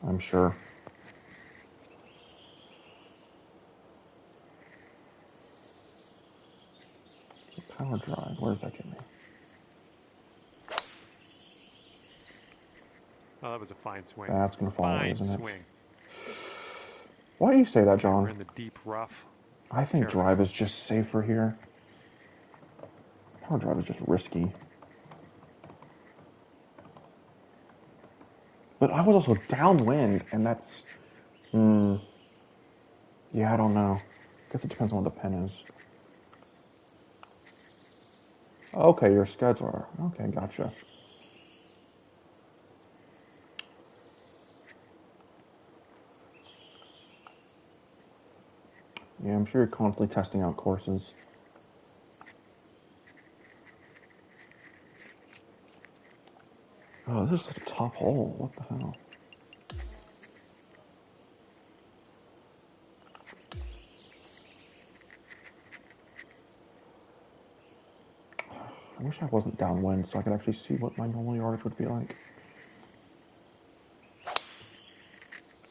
I'm sure. Power drive, where does that get me? Oh, that was a fine swing. That's going to follow, Fine isn't swing. it? Why do you say that, Okay, John? we're in the deep rough. I think Careful. drive is just safer here. Power drive is just risky. But I was also downwind, and that's... yeah, I don't know. I guess it depends on what the pin is. Okay, you're a scheduler. Okay, gotcha. Yeah, I'm sure you're constantly testing out courses. Oh, this is such a tough hole. What the hell? I wish I wasn't downwind so I could actually see what my normal yardage would be like.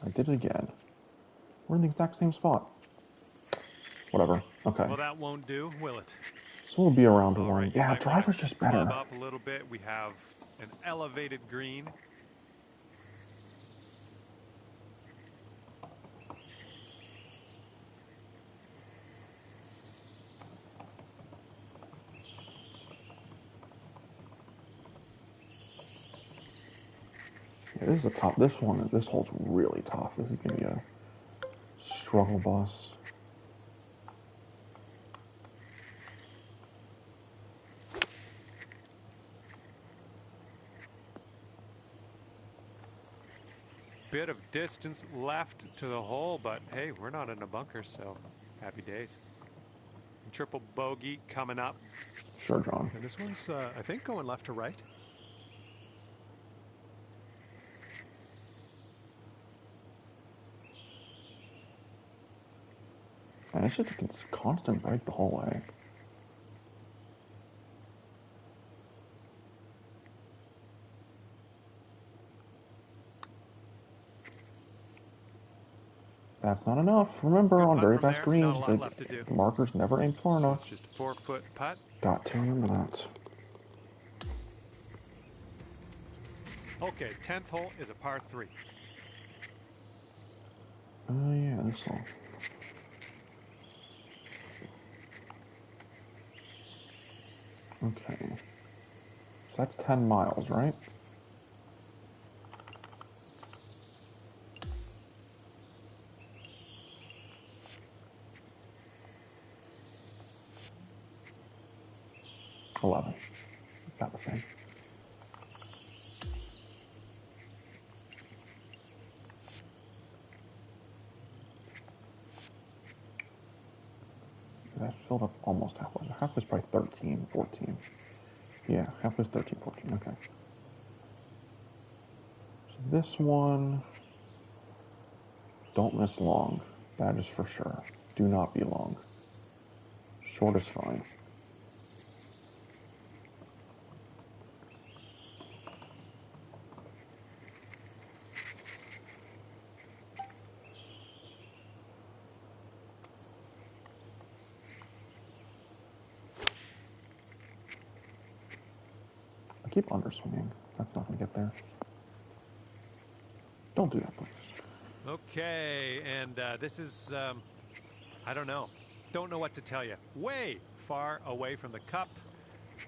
I did it again. We're in the exact same spot. Whatever. Okay. Well, that won't do, will it? So we'll be around All one. right, Yeah, driver's just better. Club up a little bit. We have an elevated green. Yeah, this is a tough. This hole's really tough. This is gonna be a struggle bus. Bit of distance left to the hole, but hey, we're not in a bunker, so happy days. And triple bogey coming up. Sure, John. And this one's, I think, going left to right. And it's just a constant break the whole way. That's not enough. Remember, on very fast greens, the markers never aim far enough. It's just a 4-foot putt. Got to remember that. Okay, 10th hole is a par 3. Oh, yeah, this one. Okay. So that's 10 miles, right? $11. About the same. That's filled up almost halfway. Halfway's probably 13, 14. Yeah, halfway's 13, 14. Okay. So this one, don't miss long. That is for sure. Do not be long. Short is fine. I keep underswinging. That's not going to get there. Don't do that, please. Okay, and this is, I don't know. Don't know what to tell you. Way far away from the cup.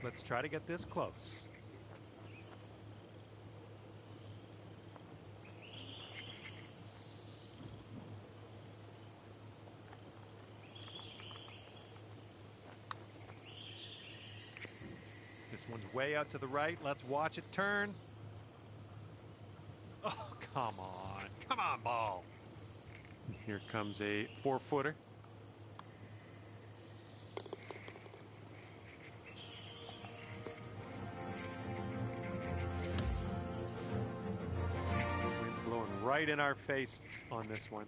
Let's try to get this close. This one's way out to the right. Let's watch it turn. Oh, come on. Come on, ball. Here comes a 4-footer. Wind's blowing right in our face on this one.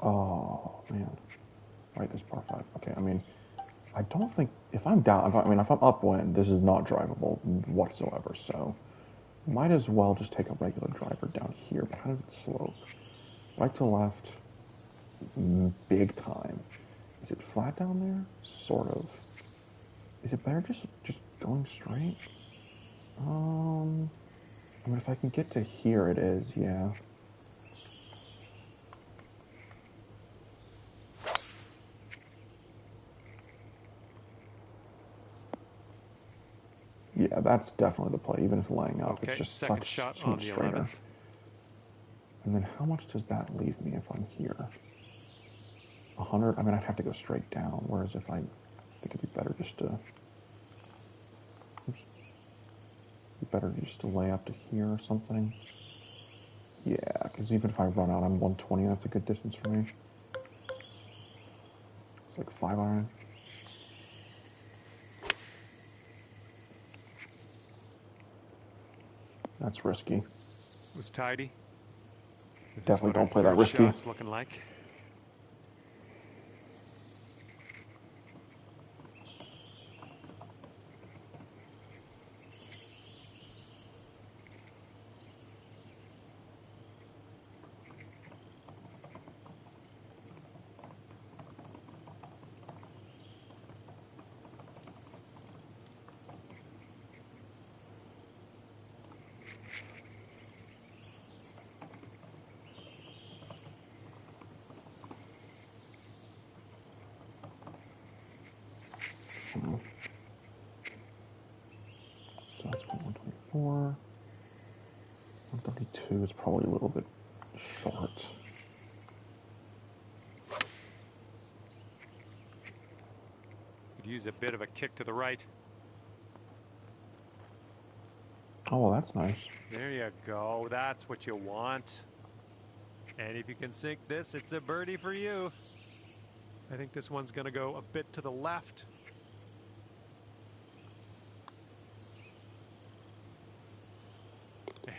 Oh, man. Right, this par 5. Okay, I mean, I don't think, if I'm down, if I'm upwind, this is not drivable whatsoever, so might as well just take a regular driver down here. But how does it slope? Right to left, big time. Is it flat down there? Sort of. Is it better just going straight? I mean, if I can get to here, it is, yeah. Yeah, that's definitely the play, even if laying up. Okay, It's just second such shot so on much the straighter. 11th. And then how much does that leave me if I'm here? 100? I mean, I'd have to go straight down, whereas if I think it'd be better just to... Oops. Be better just to lay up to here or something. Yeah, because even if I run out, I'm 120. That's a good distance for me. It's like 5 iron. That's risky. It was tidy. This Definitely is what don't play our that third risky. shot's looking like. So that's 124. 132 is probably a little bit short. Could use a bit of a kick to the right. Oh, well, that's nice. There you go. That's what you want. And if you can sink this, it's a birdie for you. I think this one's going to go a bit to the left.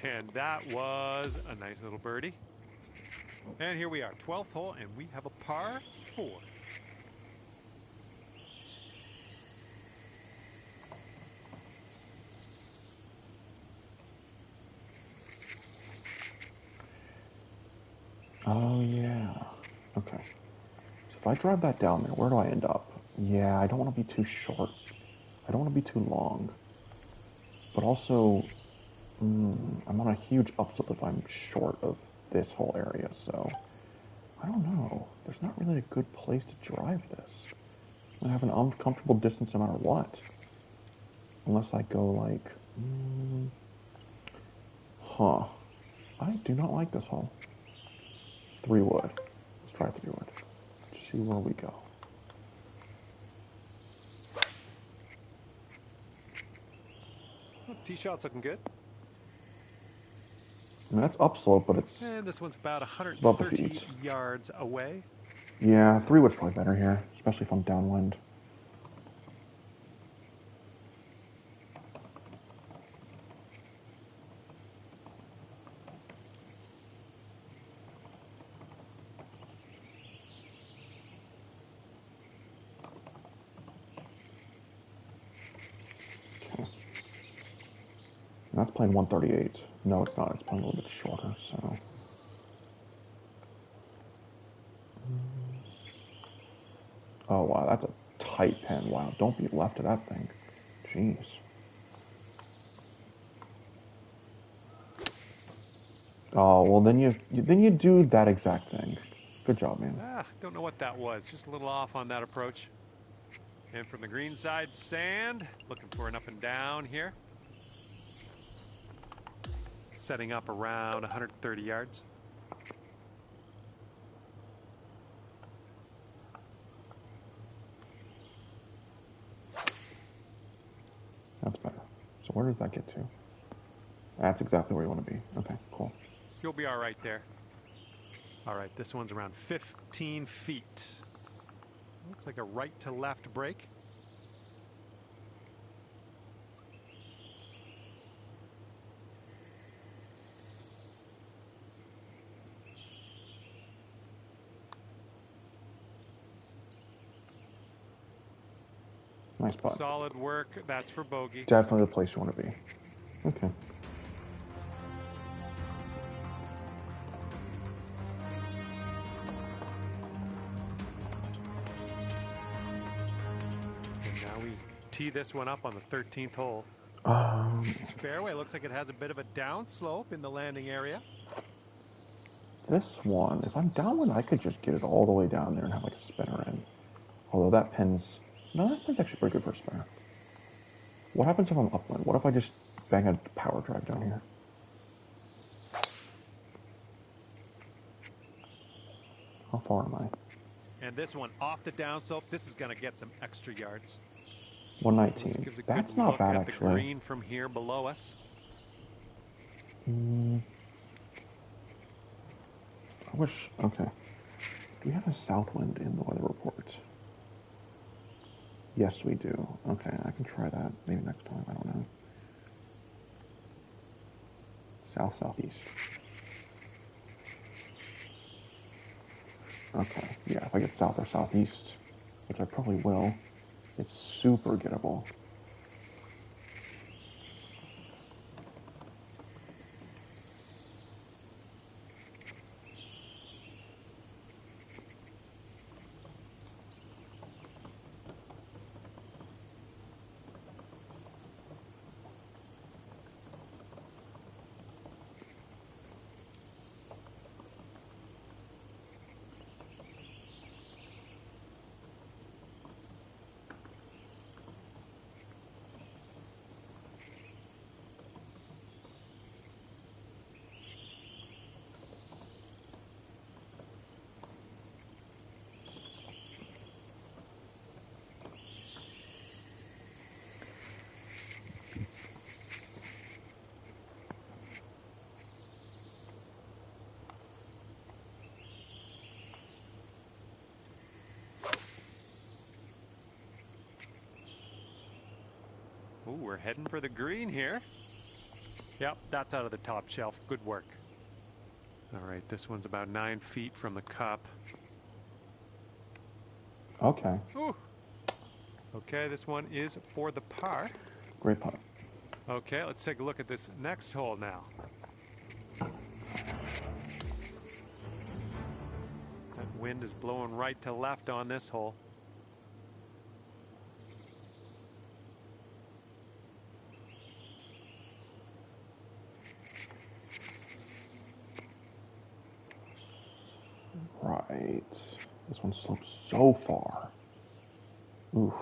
And that was a nice little birdie. And here we are, 12th hole, and we have a par 4. Oh, yeah. Okay. So if I drive that down there, where do I end up? Yeah, I don't want to be too short. I don't want to be too long. But also, I'm on a huge upslope if I'm short of this whole area, so I don't know. There's not really a good place to drive this. I'm going to have an uncomfortable distance no matter what. Unless I go like, I do not like this hole. 3 wood. Let's try 3 wood. See where we go. Well, tee shot's looking good. I mean, that's upslope, but it's... And this one's about above the 130 feet. yards away. Yeah, 3 wood's probably better here, especially if I'm downwind. That's playing 138. No, it's not. It's playing a little bit shorter, so... Oh, wow, that's a tight pin. Wow, don't be left of that thing. Jeez. Oh, well, then you do that exact thing. Good job, man. Don't know what that was. Just a little off on that approach. And from the green side, sand. Looking for an up and down here. Setting up around 130 yards. That's better. So where does that get to? That's exactly where you want to be. Okay, cool. You'll be all right there. All right, this one's around 15 feet. Looks like a right to left break. Nice putt. Solid work. That's for bogey. Definitely the place you want to be. Okay. And now we tee this one up on the 13th hole. This fairway looks like it has a bit of a downslope in the landing area. This one, if I'm downwind, I could just get it all the way down there and have like a spinner in. Although that pin's... No, that pin's actually pretty good for a spinner. What happens if I'm upwind? What if I just bang a power drive down here? How far am I? And this one off the downslope, this is going to get some extra yards. 119. This gives a That's good not look bad, at the actually. green from here below us. I wish... Okay. Do we have a south wind in the weather report? Yes, we do. Okay, I can try that. Maybe next time. I don't know. South-southeast. Okay, yeah, if I get south or southeast, which I probably will, it's super gettable. Ooh, we're heading for the green here. Yep, that's out of the top shelf. Good work. All right, this one's about 9 feet from the cup. Okay. Ooh. Okay, this one is for the par. Great putt. Okay, let's take a look at this next hole now. That wind is blowing right to left on this hole. Right. This one slopes so far. Oof.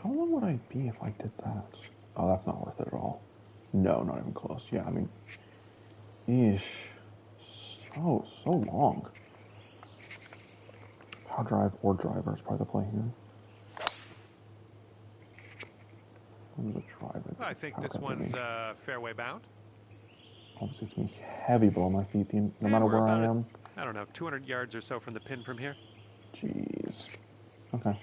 How long would I be if I did that? Oh, that's not worth it at all. No, not even close. Yeah, I mean, eesh. So long. Power drive or driver is probably the play here. What is a driver? I think this one's fairway bound. Obviously, it's going to be heavy below my feet no matter we're where I about am. I don't know, 200 yards or so from the pin from here. Jeez. Okay.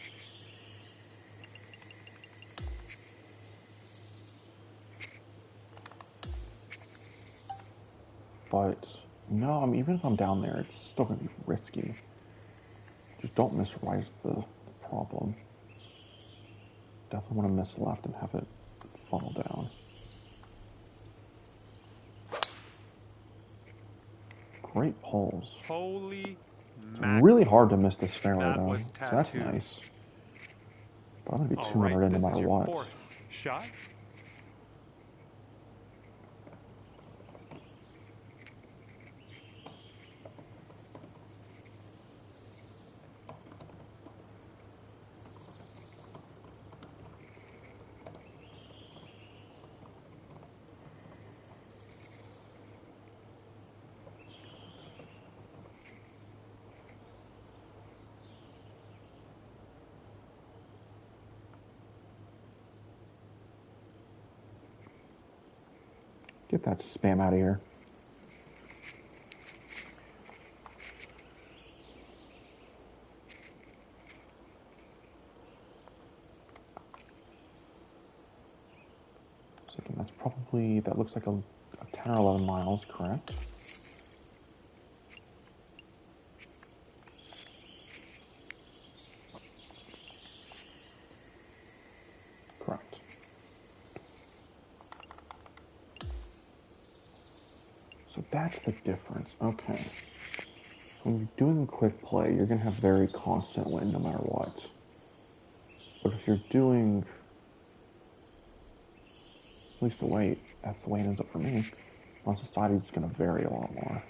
But, no, I mean, even if I'm down there, it's still going to be risky. Just don't miss right is the problem. Definitely want to miss left and have it funnel down. Great poles. Holy It's really hard to miss this fairway, that though. was So that's tattooed. nice. But I'm going to be All 200 right, in no this is matter your what. fourth shot. Get that spam out of here. So again, that's probably, that looks like a 10 or 11 miles, correct? Correct. So that's the difference. Okay. When you're doing quick play, you're going to have very constant wind no matter what. But if you're doing least the way it ends up for me. On society, it's going to vary a lot more.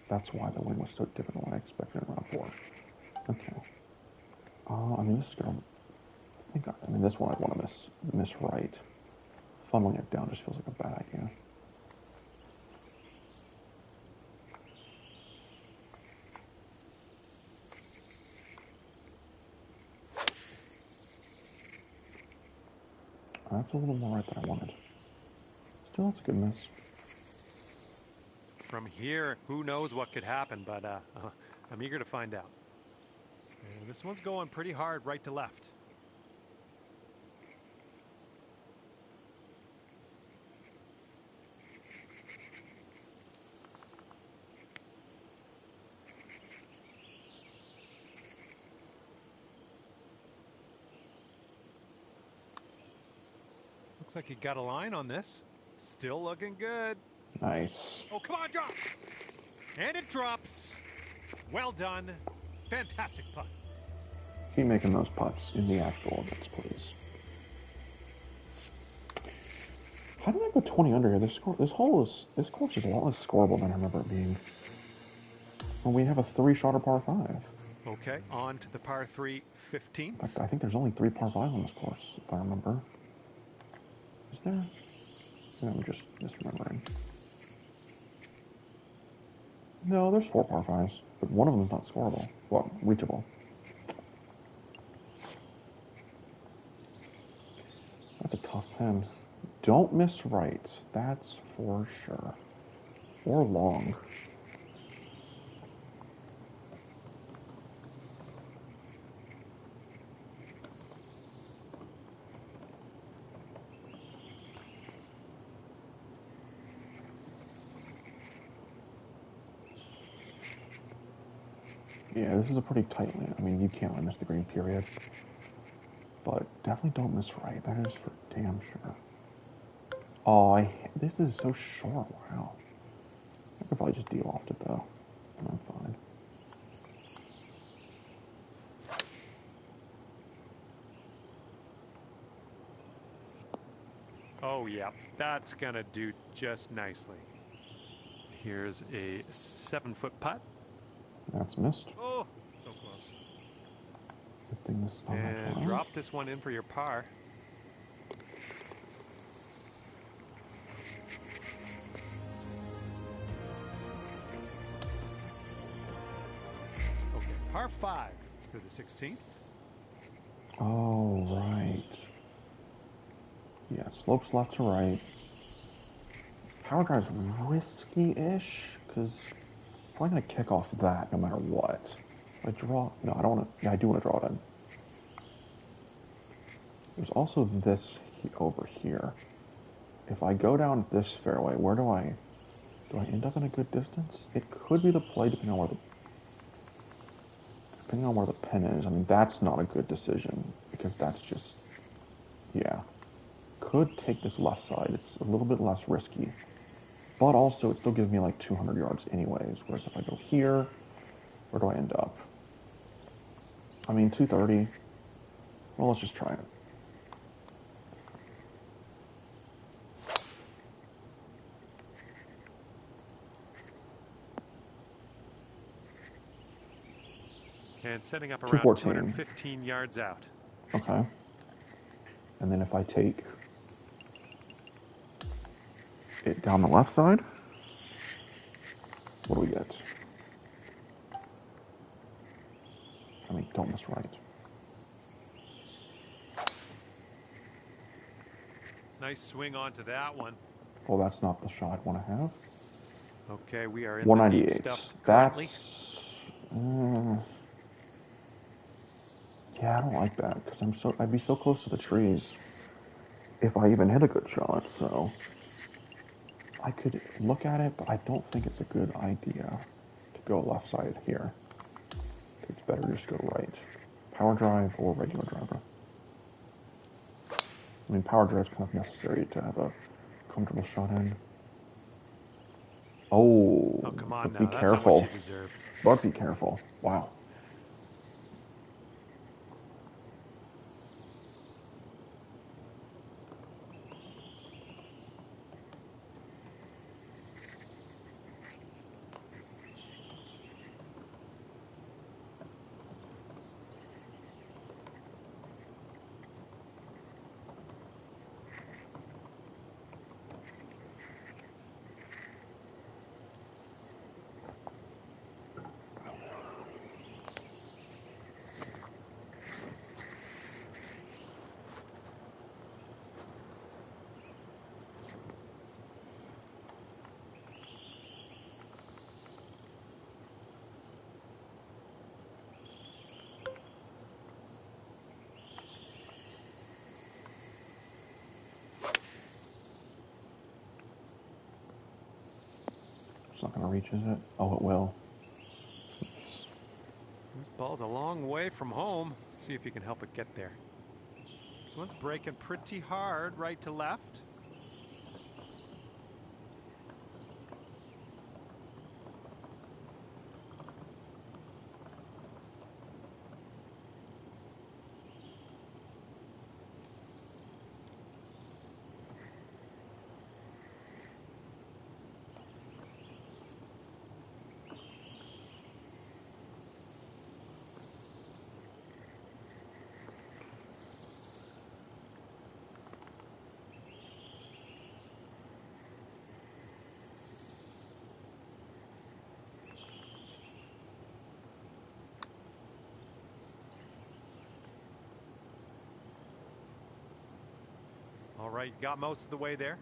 That's why the wind was so different than what I expected in round 4. Okay. I mean, this is going to... I mean, this one I want to miss right. Funneling it down just feels like a bad idea. That's a little more right than I wanted. Still, that's a good miss. From here, who knows what could happen, but I'm eager to find out. And this one's going pretty hard right to left. Looks like you got a line on this. Still looking good. Nice. Oh, come on, drop! And it drops. Well done. Fantastic putt. Keep making those putts in the actual events, please. How did I go 20 under here? This course is a lot less scoreable than I remember it being. Well, we have a 3-shot par 5. Okay, on to the par 3 15th. In fact, I think there's only 3 par 5s on this course, if I remember. Is there? Yeah, I'm just misremembering. No, there's 4 par 5s, but one of them is not scoreable. Well, reachable. That's a tough pin. Don't miss right. That's for sure. Or long. Yeah, this is a pretty tight lane. I mean, you can't really miss the green, period. But definitely don't miss right. That is for damn sure. Oh, this is so short. Wow. I could probably just de-loft it, though. And I'm fine. Oh, yeah. That's going to do just nicely. Here's a 7-foot putt. That's missed. Oh, so close. Good thing this is not and drop this one in for your par. Okay, par 5 to the 16th. Oh, right. Yeah, slopes left to right. Power drive's risky-ish, because I'm probably going to kick off that no matter what. I draw... No, I don't want to... Yeah, I do want to draw it in. There's also this over here. If I go down this fairway, where do I... Do I end up in a good distance? It could be the play depending on where the pin is. I mean, that's not a good decision, because that's just... Yeah. Could take this left side. It's a little bit less risky. But also, it still gives me like 200 yards anyways. Whereas if I go here, where do I end up? I mean, 230. Well, let's just try it. And setting up around 215 yards out. Okay. And then if I take it down the left side, what do we get? I mean, don't miss right. Nice swing onto that one. Well, that's not the shot I want to have. Okay, we are in 198. the deep stuff currently. Yeah, I don't like that because I'd be so close to the trees if I even hit a good shot. So I could look at it, but I don't think it's a good idea to go left side here. It's better just go right. Power drive or regular driver. I mean, power drive is kind of necessary to have a comfortable shot in. Oh, come on but now. be That's careful. not what you deserve. But be careful. Wow. It's not going to reach, is it? Oh, it will. This ball's a long way from home. Let's see if you can help it get there. This one's breaking pretty hard right to left. All right, you got most of the way there.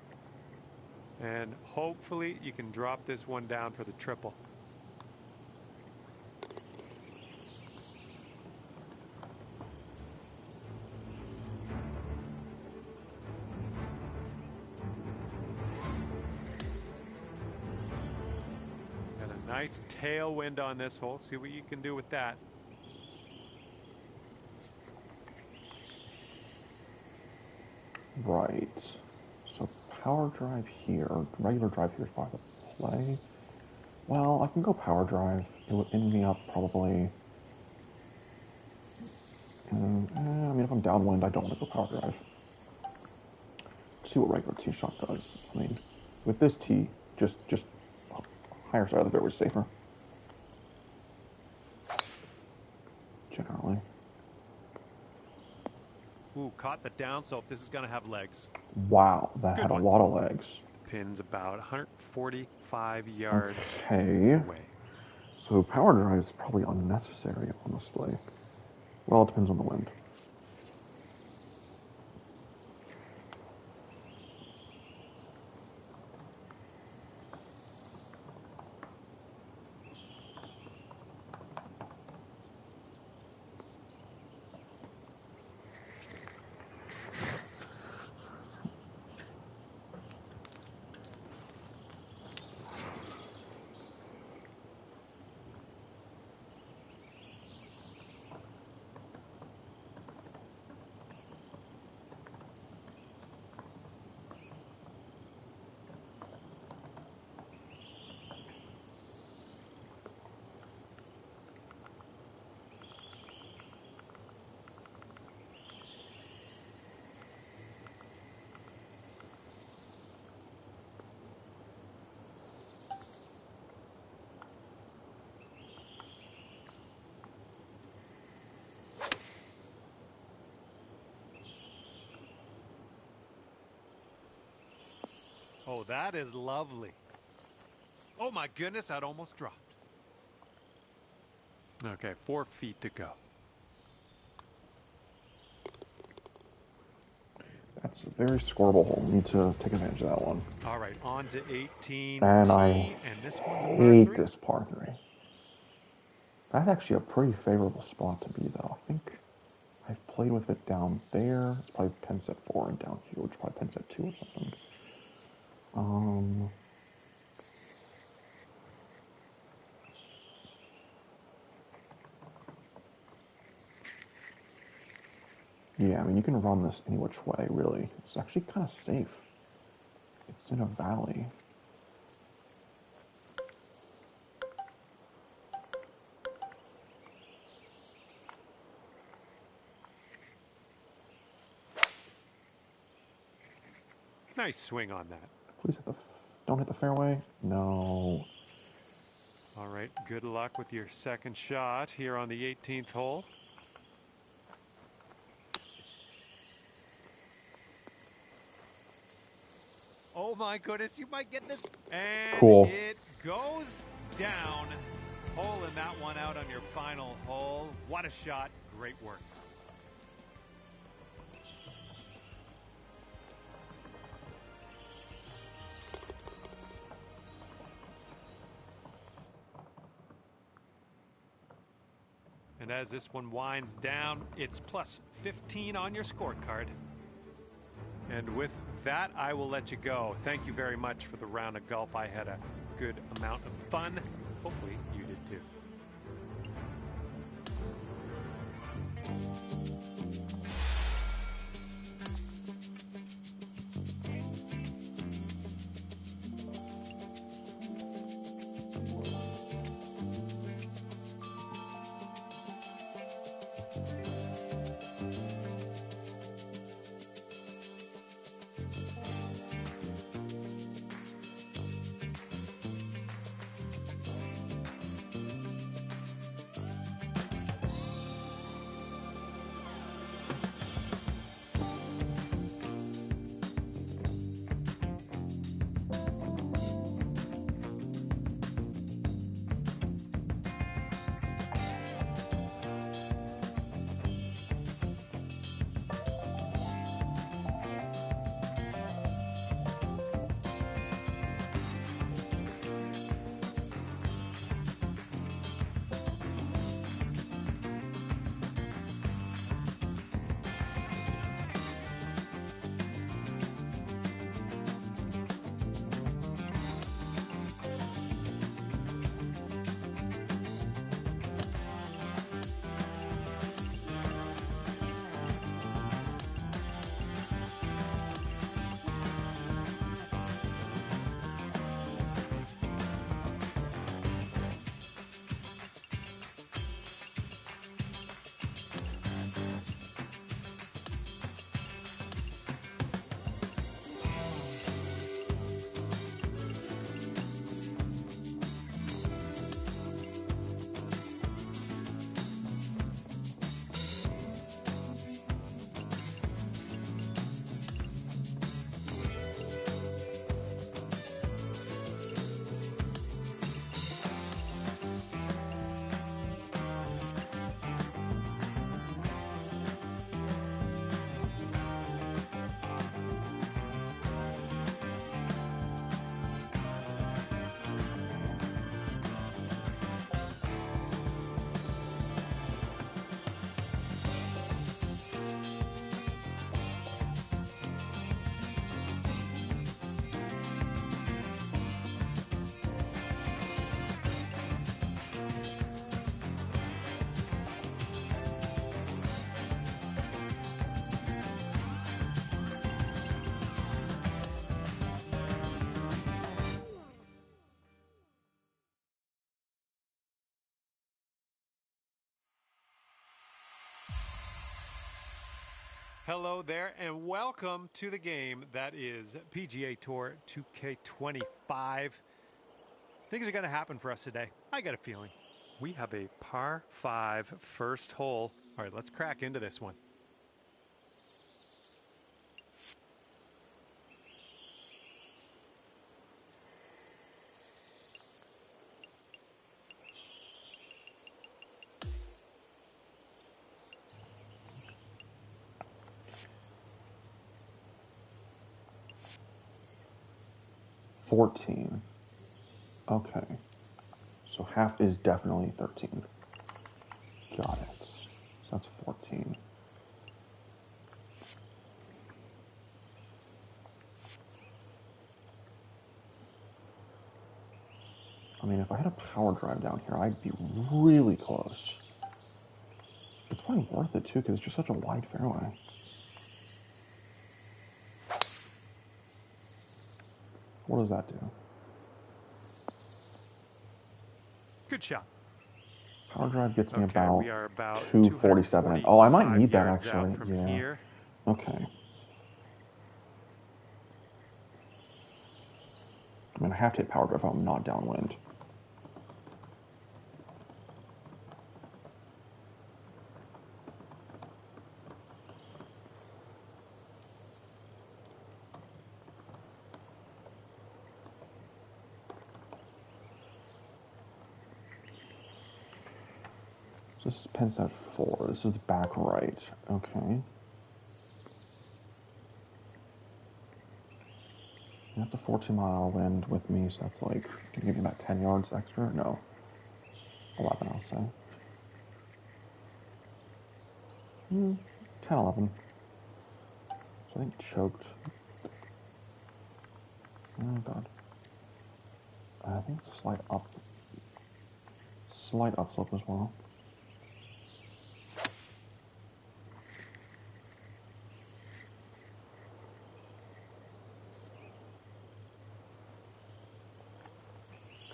And hopefully you can drop this one down for the triple. Got a nice tailwind on this hole. See what you can do with that. Right. So power drive here, regular drive here is by the play. Well, I can go power drive. It would end me up probably. I mean, if I'm downwind, I don't want to go power drive. See what regular tee shot does. I mean, with this tee, just higher side of the fairway is safer. Generally. Ooh, caught the down slope. This is going to have legs. Wow, that Good had one. a lot of legs. Pin's about 145 yards Okay. away. So power drive is probably unnecessary, honestly. Well, it depends on the wind. Oh, that is lovely. Oh my goodness, that almost dropped. Okay, 4 feet to go. That's a very scoreable hole. Need to take advantage of that one. All right, on to 18. And I and this one's a par hate 3. this par 3. That's actually a pretty favorable spot to be, though. I think I've played with it down there. It's probably pin set 4 and down here, which is probably pin set 2 or something. Yeah, I mean, you can run this any which way, really. It's actually kind of safe. It's in a valley. Nice swing on that. Please don't hit the fairway. No. All right, good luck with your second shot here on the 18th hole. Oh my goodness, you might get this. And cool. It goes down. Holing that one out on your final hole. What a shot. Great work. And as this one winds down, it's plus 15 on your scorecard. And with that, I will let you go. Thank you very much for the round of golf. I had a good amount of fun. Hopefully you did too. Hello there, and welcome to the game that is PGA Tour 2K25. Things are going to happen for us today. I got a feeling. We have a par 5 first hole. All right, let's crack into this one. $14. Okay. So half is definitely 13. Got it. So that's 14. I mean, if I had a power drive down here, I'd be really close. It's probably worth it, too, because it's just such a wide fairway. What does that do? Good shot. Power drive gets me Okay, about, we are about 247. Oh, I might need that, yards actually. out from Yeah. here. Okay. I mean, I have to hit power drive if I'm not downwind. So this is pin set 4. This is back right. Okay. That's a 14-mile wind with me, so that's like, can you give me about 10 yards extra? No. 11, I'll say. 10, 11. So I think choked. Oh, God. I think it's a slight upslope as well.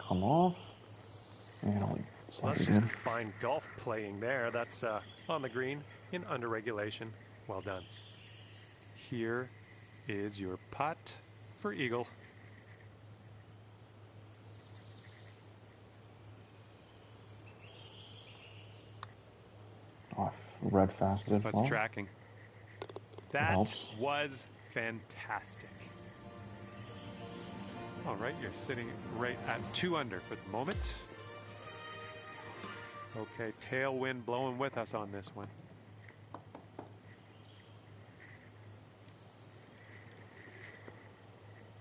Come off. And only Let's slightly just good. fine golf playing there. That's on the green in under regulation. Well done. Here is your putt for eagle. Oh, I read fast This as putt's well. tracking. That helps. was fantastic. All right, you're sitting right at 2 under for the moment. Okay, tailwind blowing with us on this one.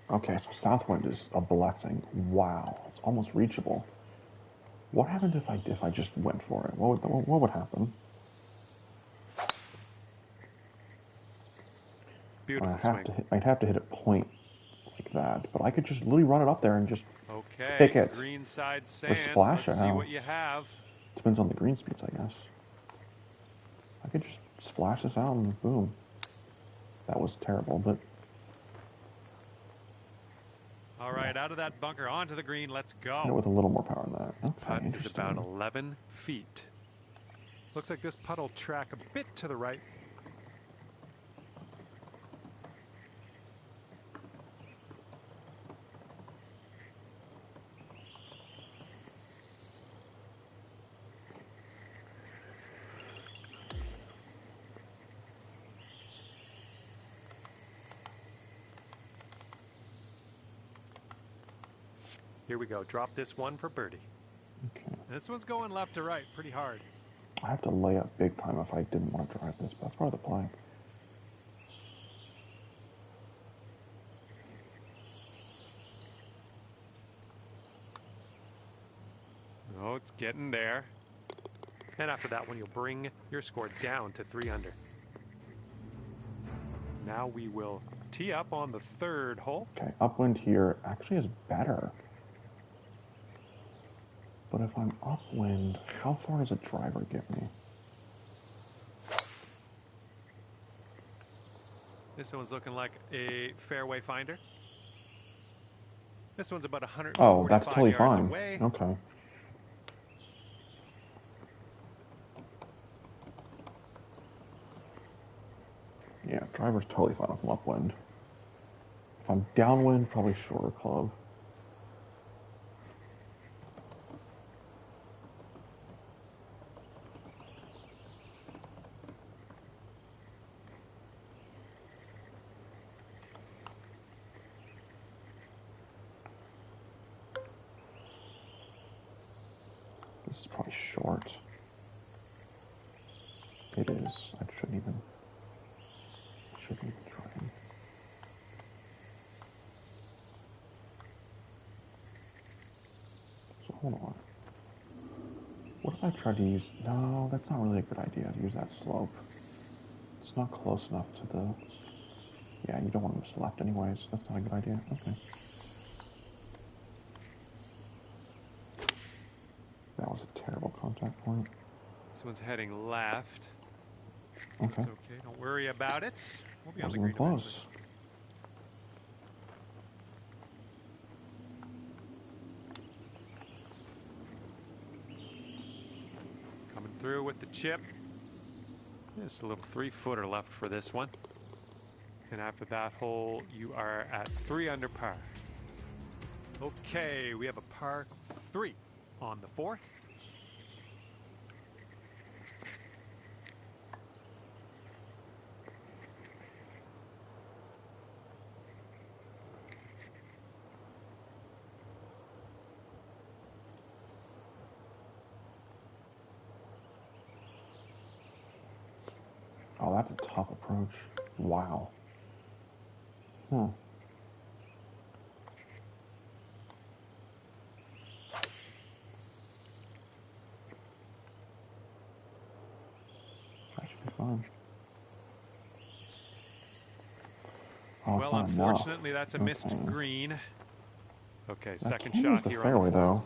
Okay, so south wind is a blessing. Wow, it's almost reachable. What happened if I just went for it? What would happen? Beautiful swing. I'd have to hit a point like that, but I could just literally run it up there and just Okay, pick it. green side sand. Splash Let's it see out. what you have. Depends on the green speeds, I guess. I could just splash this out and boom. That was terrible, but... All right, out of that bunker, onto the green. Let's go. with a little more power than that. This Okay, putt is about interesting. 11 feet. Looks like this putt will track a bit to the right. Here we go. Drop this one for birdie. Okay. And this one's going left to right pretty hard. I have to lay up big time if I didn't want to drive this, but that's part of the play. Oh, it's getting there. And after that one, you'll bring your score down to 3 under. Now we will tee up on the 3rd hole. Okay, upwind here actually is better. But if I'm upwind, how far does a driver get me? This one's looking like a fairway finder. This one's about 145 Oh, that's totally yards fine. away. Okay. Yeah, driver's totally fine if I'm upwind. If I'm downwind, probably shorter club. This is probably short. It is. I shouldn't even try. So hold on. What if I tried to use... No, that's not really a good idea to use that slope. It's not close enough to the... Yeah, you don't want to miss left anyways. That's not a good idea. Okay. That was a terrible contact point. This one's heading left. Okay. It's okay. Don't worry about it. We'll be on the Wasn't green even eventually. close. Coming through with the chip. Just a little 3-footer left for this one. And after that hole, you are at 3 under par. Okay, we have a par 3 on the 4th. Oh, that's a tough approach. Wow. That should be fun. Oh, Well, it's not unfortunately, enough. that's a missed Okay. green. Okay, I second can't use shot the here fairway, on the 4. though.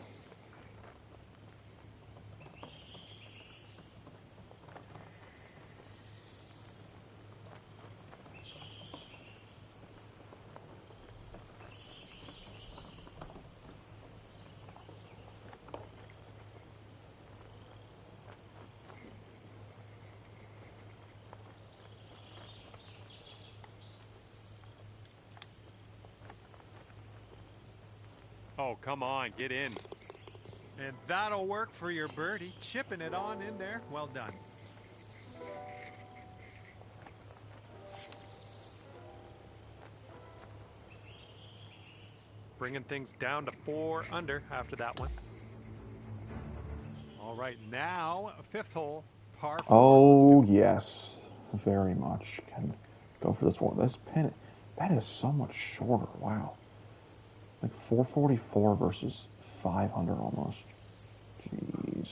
Oh, come on, get in. And that'll work for your birdie. Chipping it on in there. Well done. Bringing things down to 4 under after that one. All right, now 5th hole, par 4. Oh, yes. Very much. Can go for this one. This pin, that is so much shorter. Wow. Like 444 versus 500 almost. Jeez.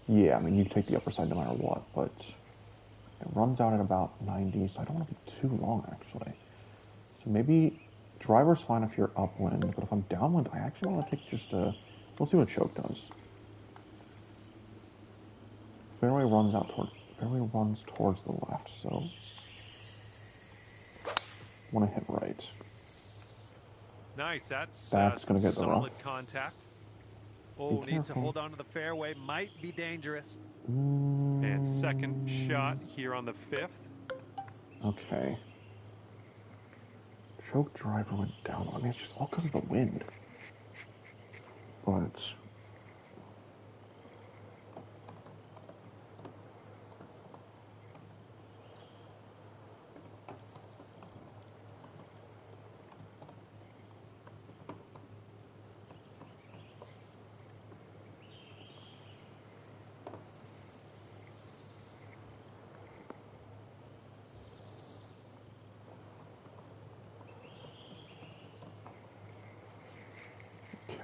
Yeah, I mean, you take the upper side no matter what, but it runs out at about 90, so I don't want to be too long, actually. So maybe driver's fine if you're upwind, but if I'm downwind, I actually want to take just a... Let's see what a choke does. Fairway runs towards the left, so want to hit right. Nice, that's going to get the rough. solid contact. Oh, needs to hold on to the fairway. Might be dangerous. And second shot here on the 5th. Okay. Choke driver went down. I mean, it's just all because of the wind. But...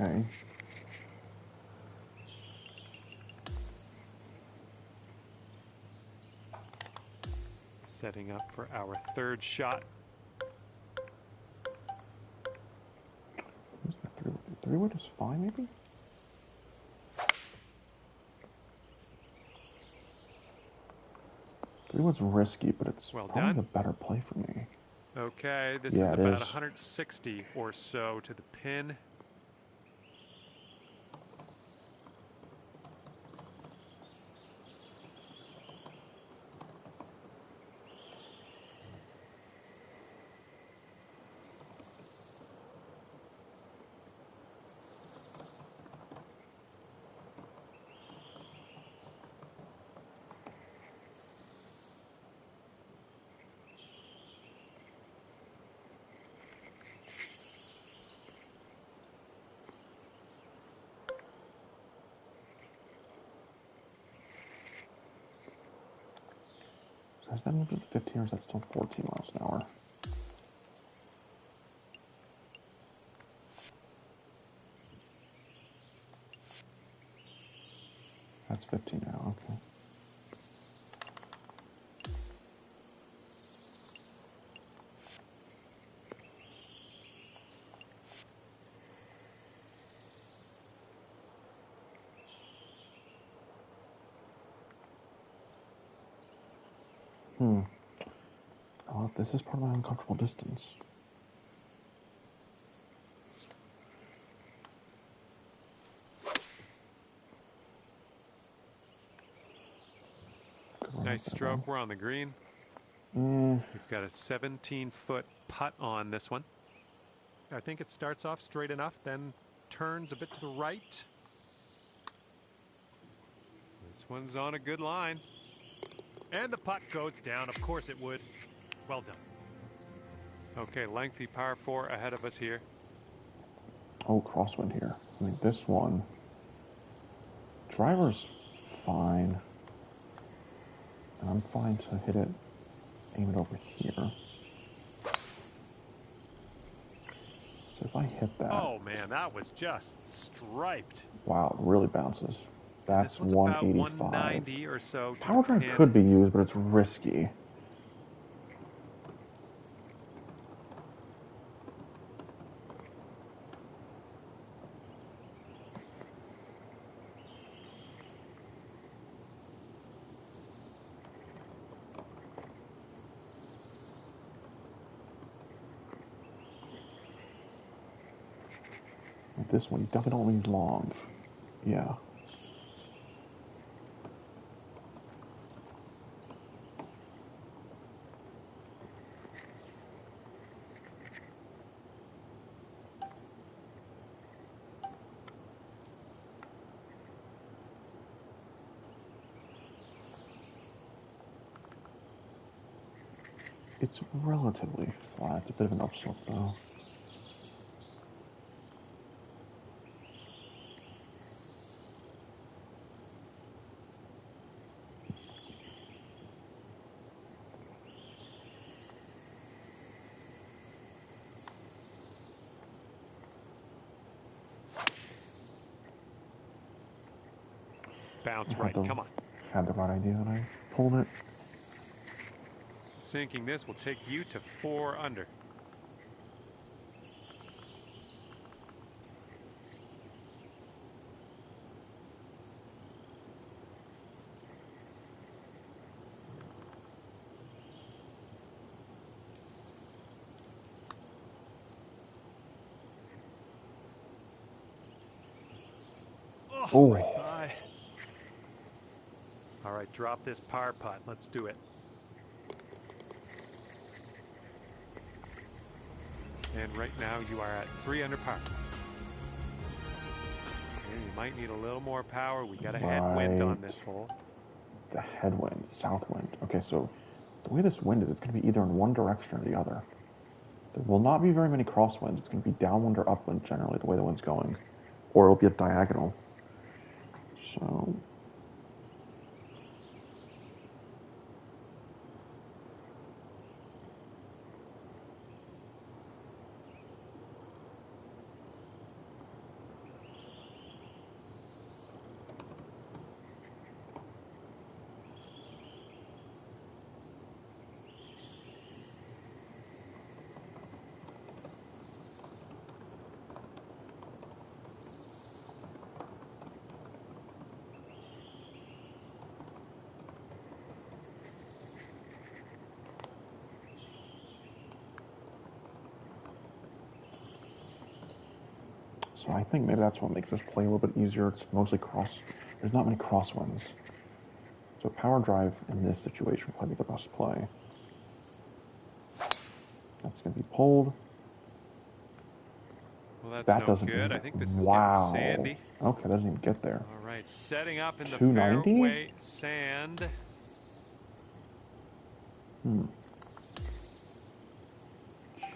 Okay. Setting up for our 3rd shot. Three-wood is fine, maybe? Three-wood's risky, but it's probably the better play for me. Okay, this is about 160 or so to the pin. Has that moved to 15 or is that still 14 miles an hour? That's 15 now, okay. Oh, this is part of my uncomfortable distance. Nice stroke. We're on the green. We've got a 17-foot putt on this one. I think it starts off straight enough, then turns a bit to the right. This one's on a good line. And the putt goes down. Of course it would. Well done. Okay, lengthy par 4 ahead of us here. Oh, crosswind here. I mean, this one... Driver's fine. And I'm fine to hit it, aim it over here. So if I hit that... Oh, man, that was just striped. Wow, it really bounces. That's 185. About 190 or so. Power drive could be used, but it's risky. this one. You definitely don't leave long. Yeah. It's relatively flat. It's a bit of an upslope, though. Bounce right, come on. Had the right idea and I pulled it. Sinking this will take you to 4 under. Oh, right by. All right, drop this par putt. Let's do it. And right now you are at 3 under par. And you might need a little more power. We got a headwind on this hole. The headwind, south wind. Okay, so the way this wind is, it's going to be either in one direction or the other. There will not be very many crosswinds. It's going to be downwind or upwind generally, the way the wind's going. Or it'll be a diagonal. So... So I think maybe that's what makes this play a little bit easier. It's mostly there's not many crosswinds. So power drive in this situation would probably be the best play. That's going to be pulled. Well, that's no good. I think this is getting sandy. Okay, doesn't even get there. All right, setting up in the 290? fairway sand.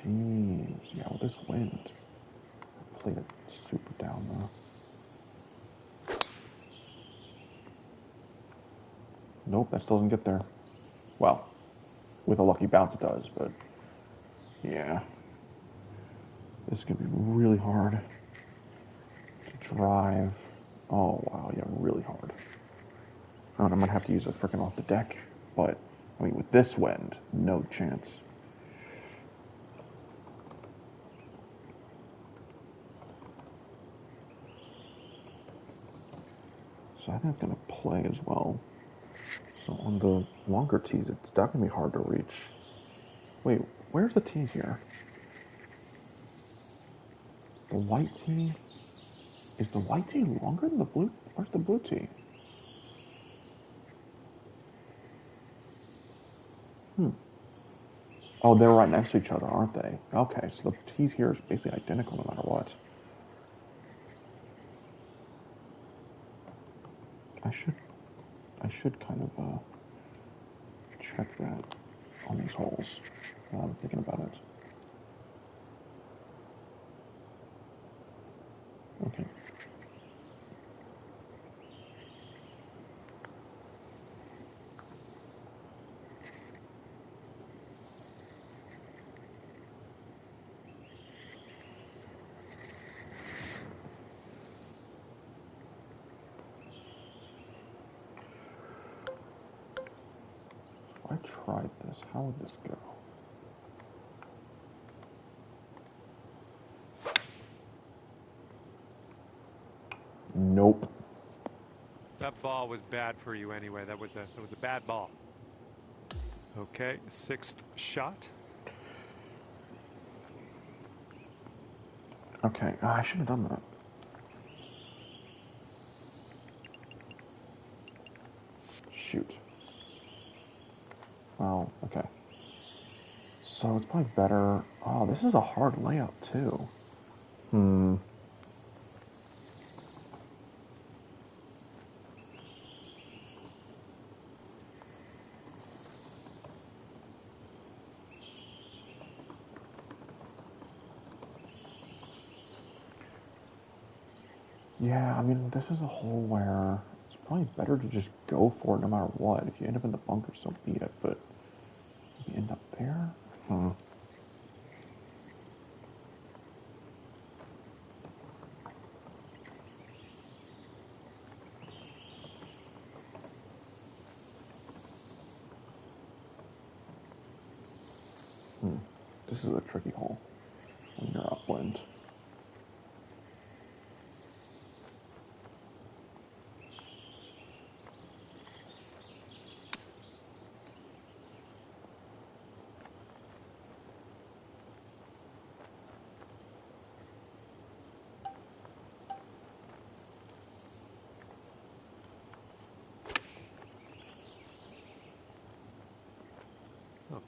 Jeez, yeah, with this wind. I played it super down though. Nope, that still doesn't get there. Well, with a lucky bounce it does, but yeah. This is going to be really hard to drive. Oh, wow, yeah, really hard. I might have to use a frickin' off the deck, but, I mean, with this wind, no chance. So I think it's going to play as well. So on the longer tees, it's definitely hard to reach. Wait, where's the tees here? The white tee? Is the white tee longer than the blue? Where's the blue tee? Oh, they're right next to each other, aren't they? Okay, so the tees here is basically identical no matter what. I should kind of check that on these holes while I'm thinking about it. Okay. If I tried this, how would this go? Nope. That ball was bad for you anyway. That was a bad ball. Okay, 6th shot. Okay, I should have done that. Shoot. Well, okay. So it's probably better... Oh, this is a hard layout, too. Yeah, I mean, this is a hole where it's probably better to just go for it no matter what. If you end up in the bunker, so be it, but if you end up there? This is a tricky hole when you're upwind.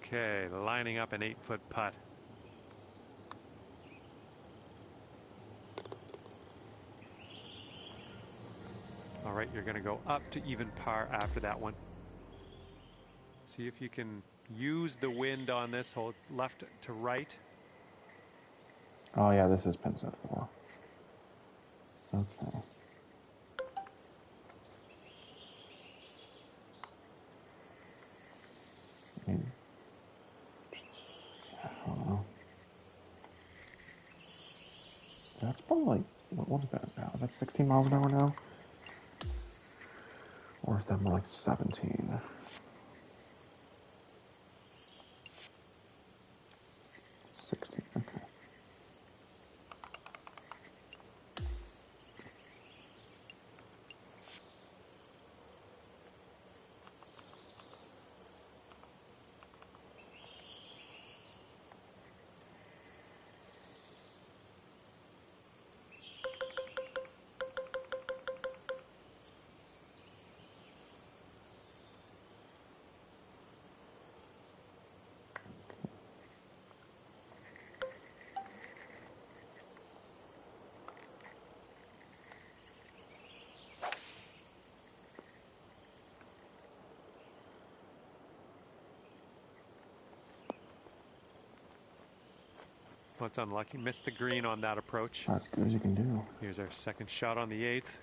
Okay, lining up an 8-foot putt. All right, you're going to go up to even par after that one. See if you can use the wind on this hole. It's left to right. Oh, yeah, this is pin set 4. Okay. I mean, I don't know. That's probably like, what is that now? Is that 16 miles an hour now? Or is that more like 17? 16, okay. Well, it's unlucky. Missed the green on that approach. That's as good as you can do. Here's our second shot on the 8th.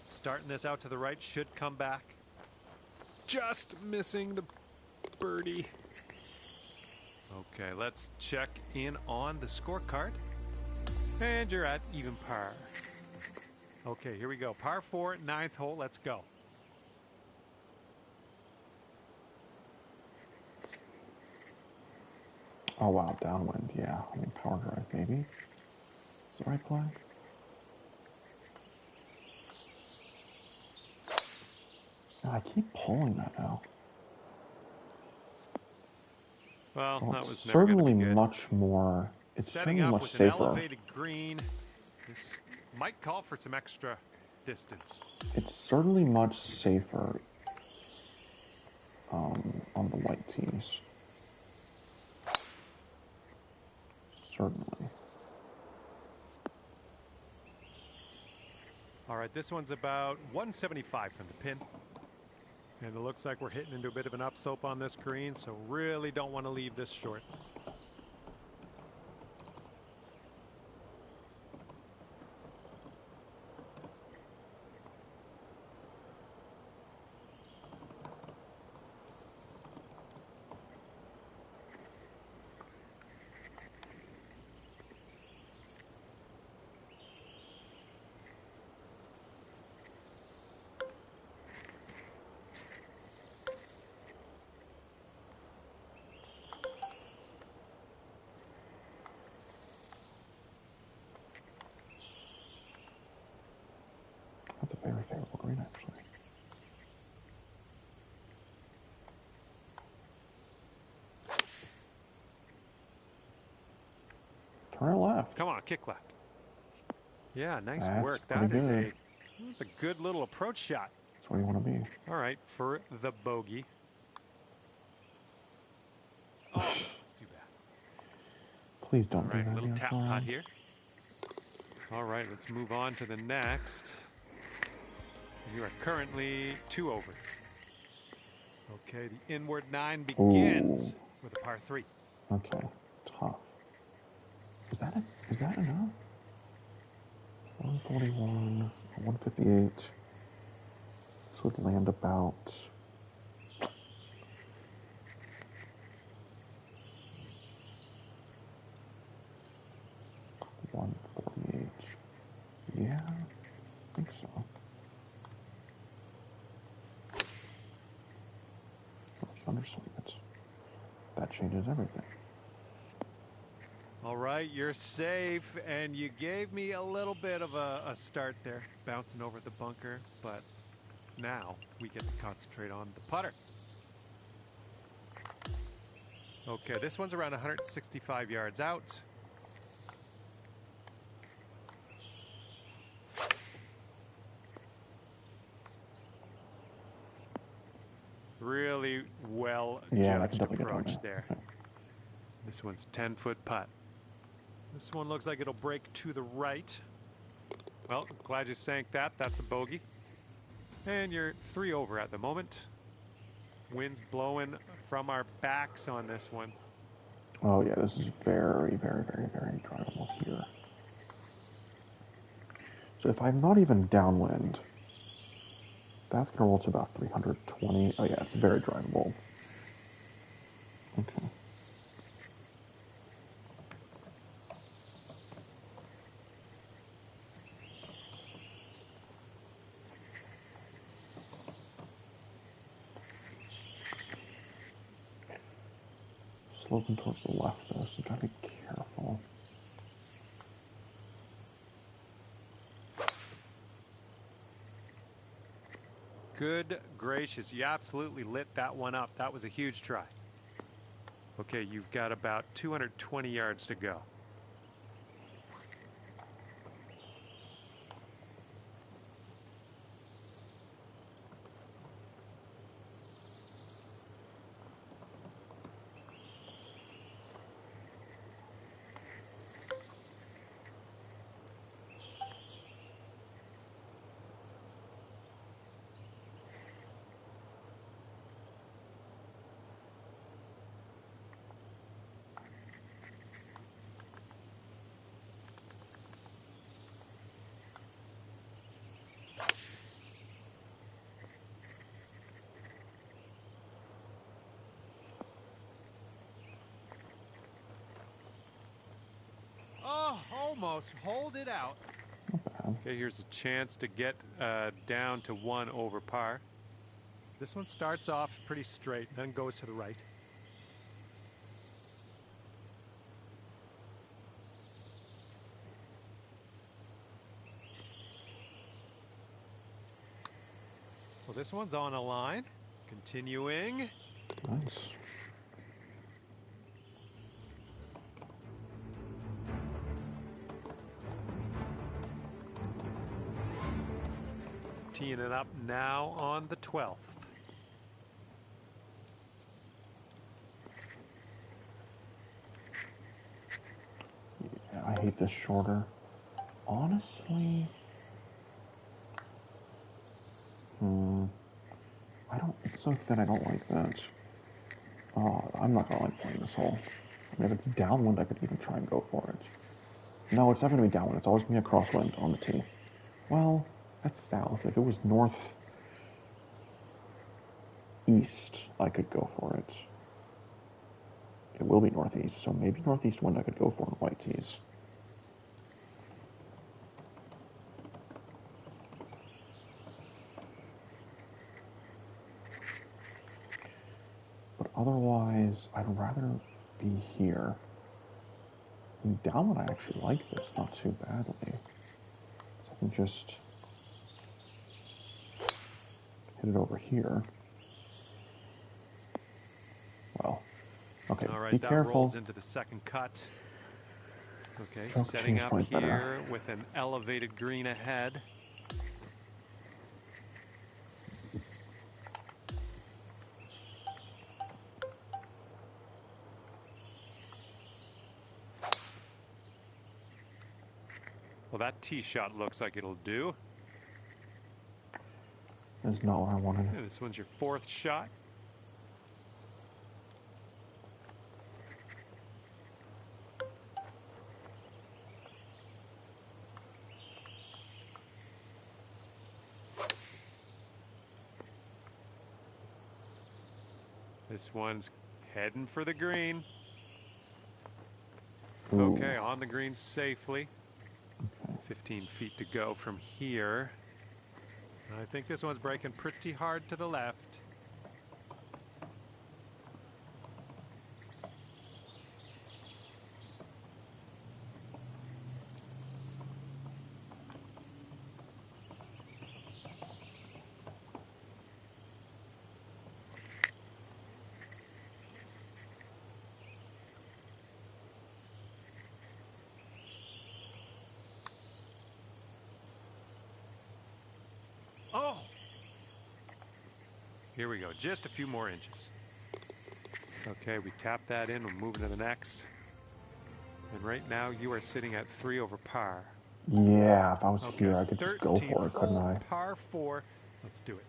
Starting this out to the right, should come back. Just missing the birdie. Okay, let's check in on the scorecard. And you're at even par. Okay, here we go. Par 4, 9th hole. Let's go. Oh, wow, downwind, yeah. I mean, power drive, maybe. Is the right play? I keep pulling that now. Well, that was it's never going to be certainly good. much more. It's Setting certainly up much with safer. an elevated green. This might call for some extra distance. It's certainly much safer on the white tees. Certainly. All right, this one's about 175 from the pin. And it looks like we're hitting into a bit of an upslope on this green, so really don't want to leave this short. Come on, kick left. Yeah, nice That's work. pretty good. That's a good little approach shot. That's where you want to be. All right, for the bogey. Oh, that's too bad. Please don't All do right, that. little Yeah, tap fine. putt here. All right, let's move on to the next. You are currently 2 over. Okay, the inward 9 begins with a par 3. Okay, tough. Is that enough? 141, 158. This would land about 148. Yeah, I think so. Let's underswing it. That changes everything. All right, you're safe, and you gave me a little bit of a start there, bouncing over the bunker, but now we get to concentrate on the putter. Okay, this one's around 165 yards out. Really well judged approach there. Okay. This one's a 10-foot putt. This one looks like it'll break to the right. Well, glad you sank that. That's a bogey. And you're 3 over at the moment. Wind's blowing from our backs on this one. Oh yeah, this is very, very, very, very drivable here. So if I'm not even downwind, that's going to roll to about 320. Oh yeah, it's very drivable. Okay. Sloping towards the left though, so you gotta be careful. Good gracious, you absolutely lit that one up. That was a huge try. Okay, you've got about 220 yards to go. Oh, almost. Hold it out. Okay, here's a chance to get down to 1 over par. This one starts off pretty straight, then goes to the right. Well, this one's on a line. Continuing. Nice. Teeing it up now on the 12th. Yeah, I hate this shorter. Honestly, I don't, it's so thin, I don't like that. I'm not gonna like playing this hole. I mean, if it's downwind, I could even try and go for it. No, it's not gonna be downwind, it's always gonna be a crosswind on the tee. Well, that's south. If it was north east, I could go for it. It will be northeast, so maybe northeast wind I could go for in white tees. But otherwise, I'd rather be here. And downwind, I actually like this not too badly. So I can just hit it over here. Well, okay, all right, be that careful. rolls into the second cut. Okay, Stroke setting change up point better. here with an elevated green ahead. Well, that tee shot looks like it'll do. That's not what I wanted. Yeah, this one's your fourth shot. This one's heading for the green. Ooh. Okay, on the green safely. 15 feet to go from here. I think this one's breaking pretty hard to the left. Oh! Here we go, just a few more inches. Okay, we tap that in, we're moving to the next. And right now you are sitting at 3 over par. Yeah, if I was Okay, here, I could just go for it, couldn't I? Par 4. Let's do it.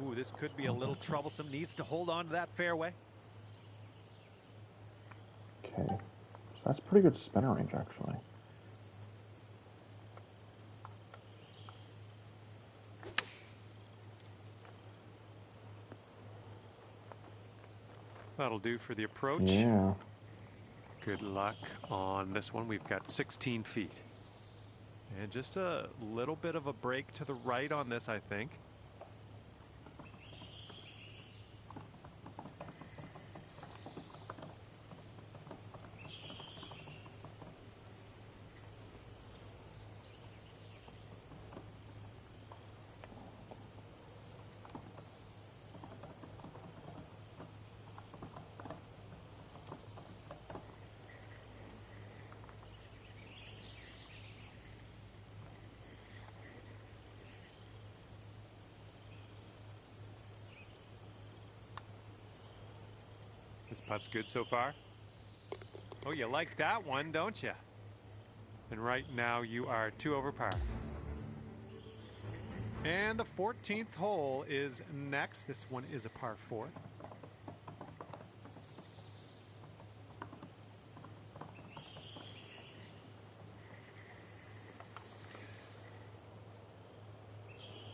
Ooh, this could be a little troublesome. Needs to hold on to that fairway. Okay, so that's pretty good spinner range, actually. That'll do for the approach. Yeah. Good luck on this one. We've got 16 feet. And just a little bit of a break to the right on this, I think. This putt's good so far. Oh, you like that one, don't you? And right now you are 2 over par. And the 14th hole is next. This one is a par 4.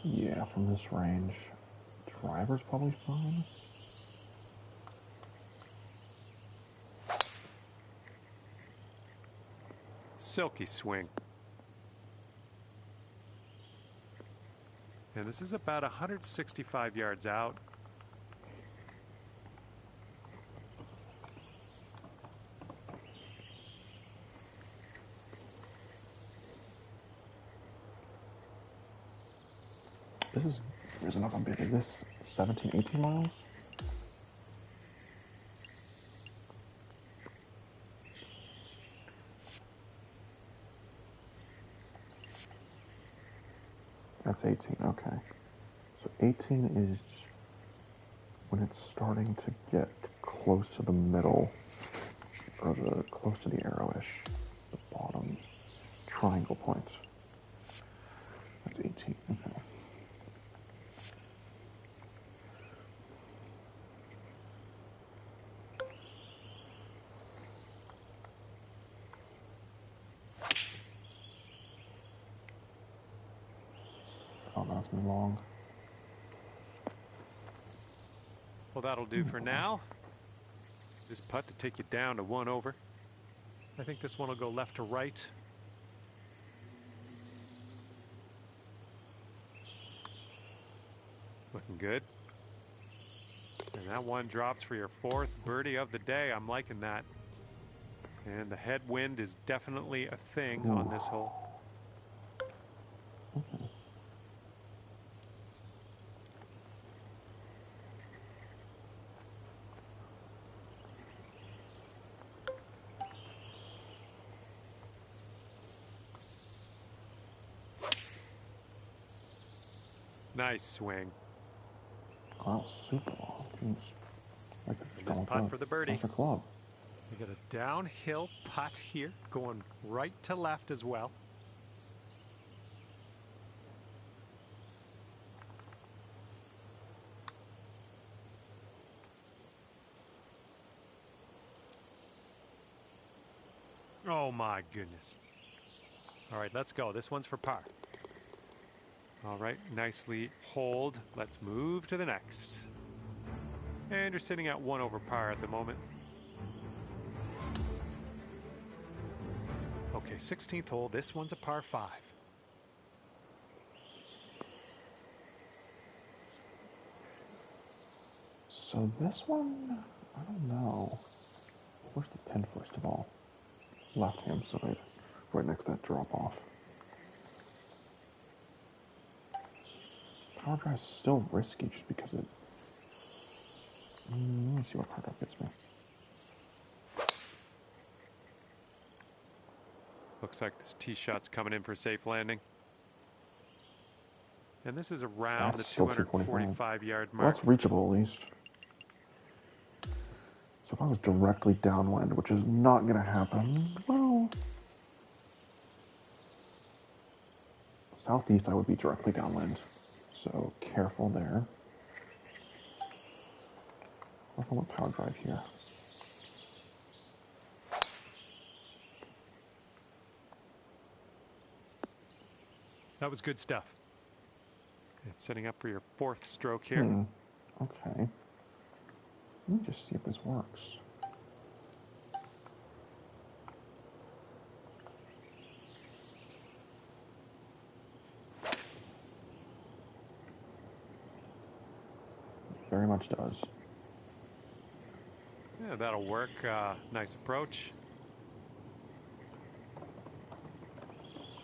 Yeah, from this range, driver's probably fine. Silky swing. And this is about 165 yards out. There's enough on big. Is this 17, 18 miles? That's 18, okay. So 18 is when it's starting to get close to the middle, or close to the arrow-ish, the bottom triangle point. That's 18, okay. Oh, that's been long. Well, that'll do for now. This putt to take you down to 1 over. I think this one will go left to right. Looking good. And that one drops for your 4th birdie of the day. I'm liking that. And the headwind is definitely a thing on this hole. Okay. Nice swing. Oh, that was super long. Jeez. Like And this putt for the birdie. That's a club. We got a downhill putt here, going right to left as well. Oh my goodness. All right, let's go. This one's for par. All right, nicely hold. Let's move to the next. And you're sitting at 1 over par at the moment. Okay, 16th hole. This one's a par 5. So this one, I don't know. Where's the pin first of all? Left-hand side, right next to that drop-off. Power drive's still risky just because it... let me see what power drive gets me. Looks like this tee shot's coming in for a safe landing. And this is around the 245-yard mark. Well, that's reachable at least. So if I was directly downwind, which is not going to happen, well... southeast I would be directly downwind. So careful there. Working with power drive here. That was good stuff. It's setting up for your 4th stroke here. Okay. Let me just see if this works. Very much does. Yeah, that'll work. Nice approach.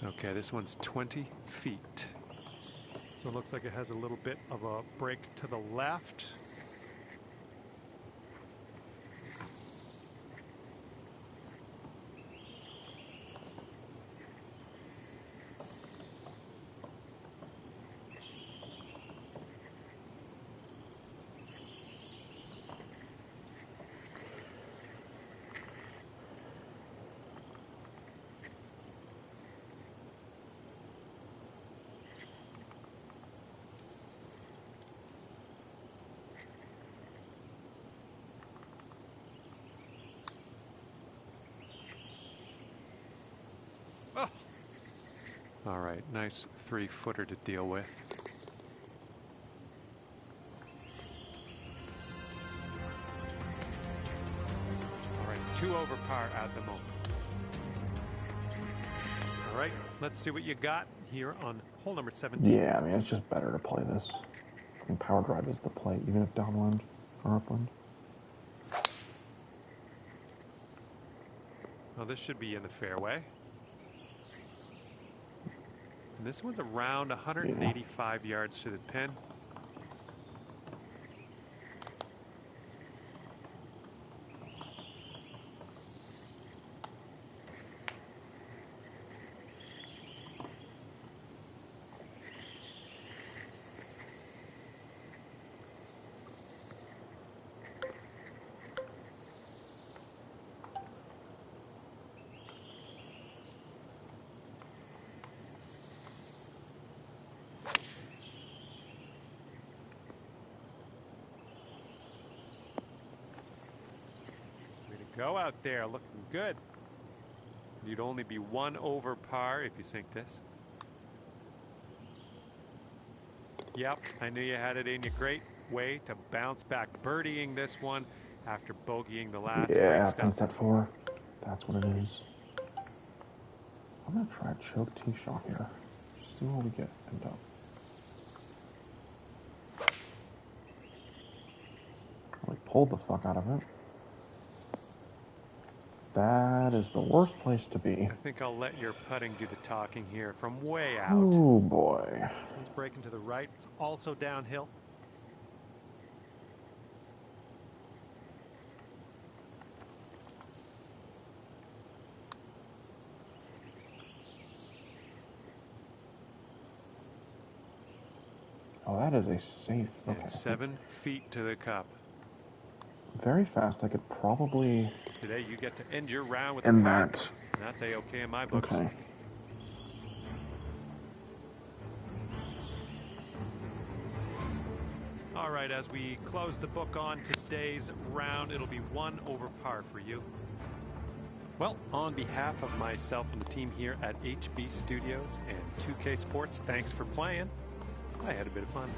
Okay, this one's 20 feet. So it looks like it has a little bit of a break to the left. Oh. All right, nice 3-footer to deal with. All right, 2 over par at the moment. All right, let's see what you got here on hole number 17. Yeah, I mean, it's just better to play this. I mean, power drive is the play, even if downwind or upwind. Well, this should be in the fairway. And this one's around 185 yards to the pin. Go out there looking good. You'd only be 1 over par if you sink this. Yep, I knew you had it in you. Great way to bounce back. Birdieing this one after bogeying the last. Yeah, pin set 4. That's what it is. I'm going to try a choke tee shot here. Just see where we end up. We pulled the fuck out of it. That is the worst place to be. I think I'll let your putting do the talking here from way out. Oh boy. This one's breaking to the right. It's also downhill. Oh, that is a safe. Okay. And 7 feet to the cup. Very fast. I could probably. Today you get to end your round with In the pack. that. That's A-okay in my books. Okay. All right, as we close the book on today's round, it'll be 1 over par for you. Well, on behalf of myself and the team here at HB Studios and 2K Sports, thanks for playing. I had a bit of fun.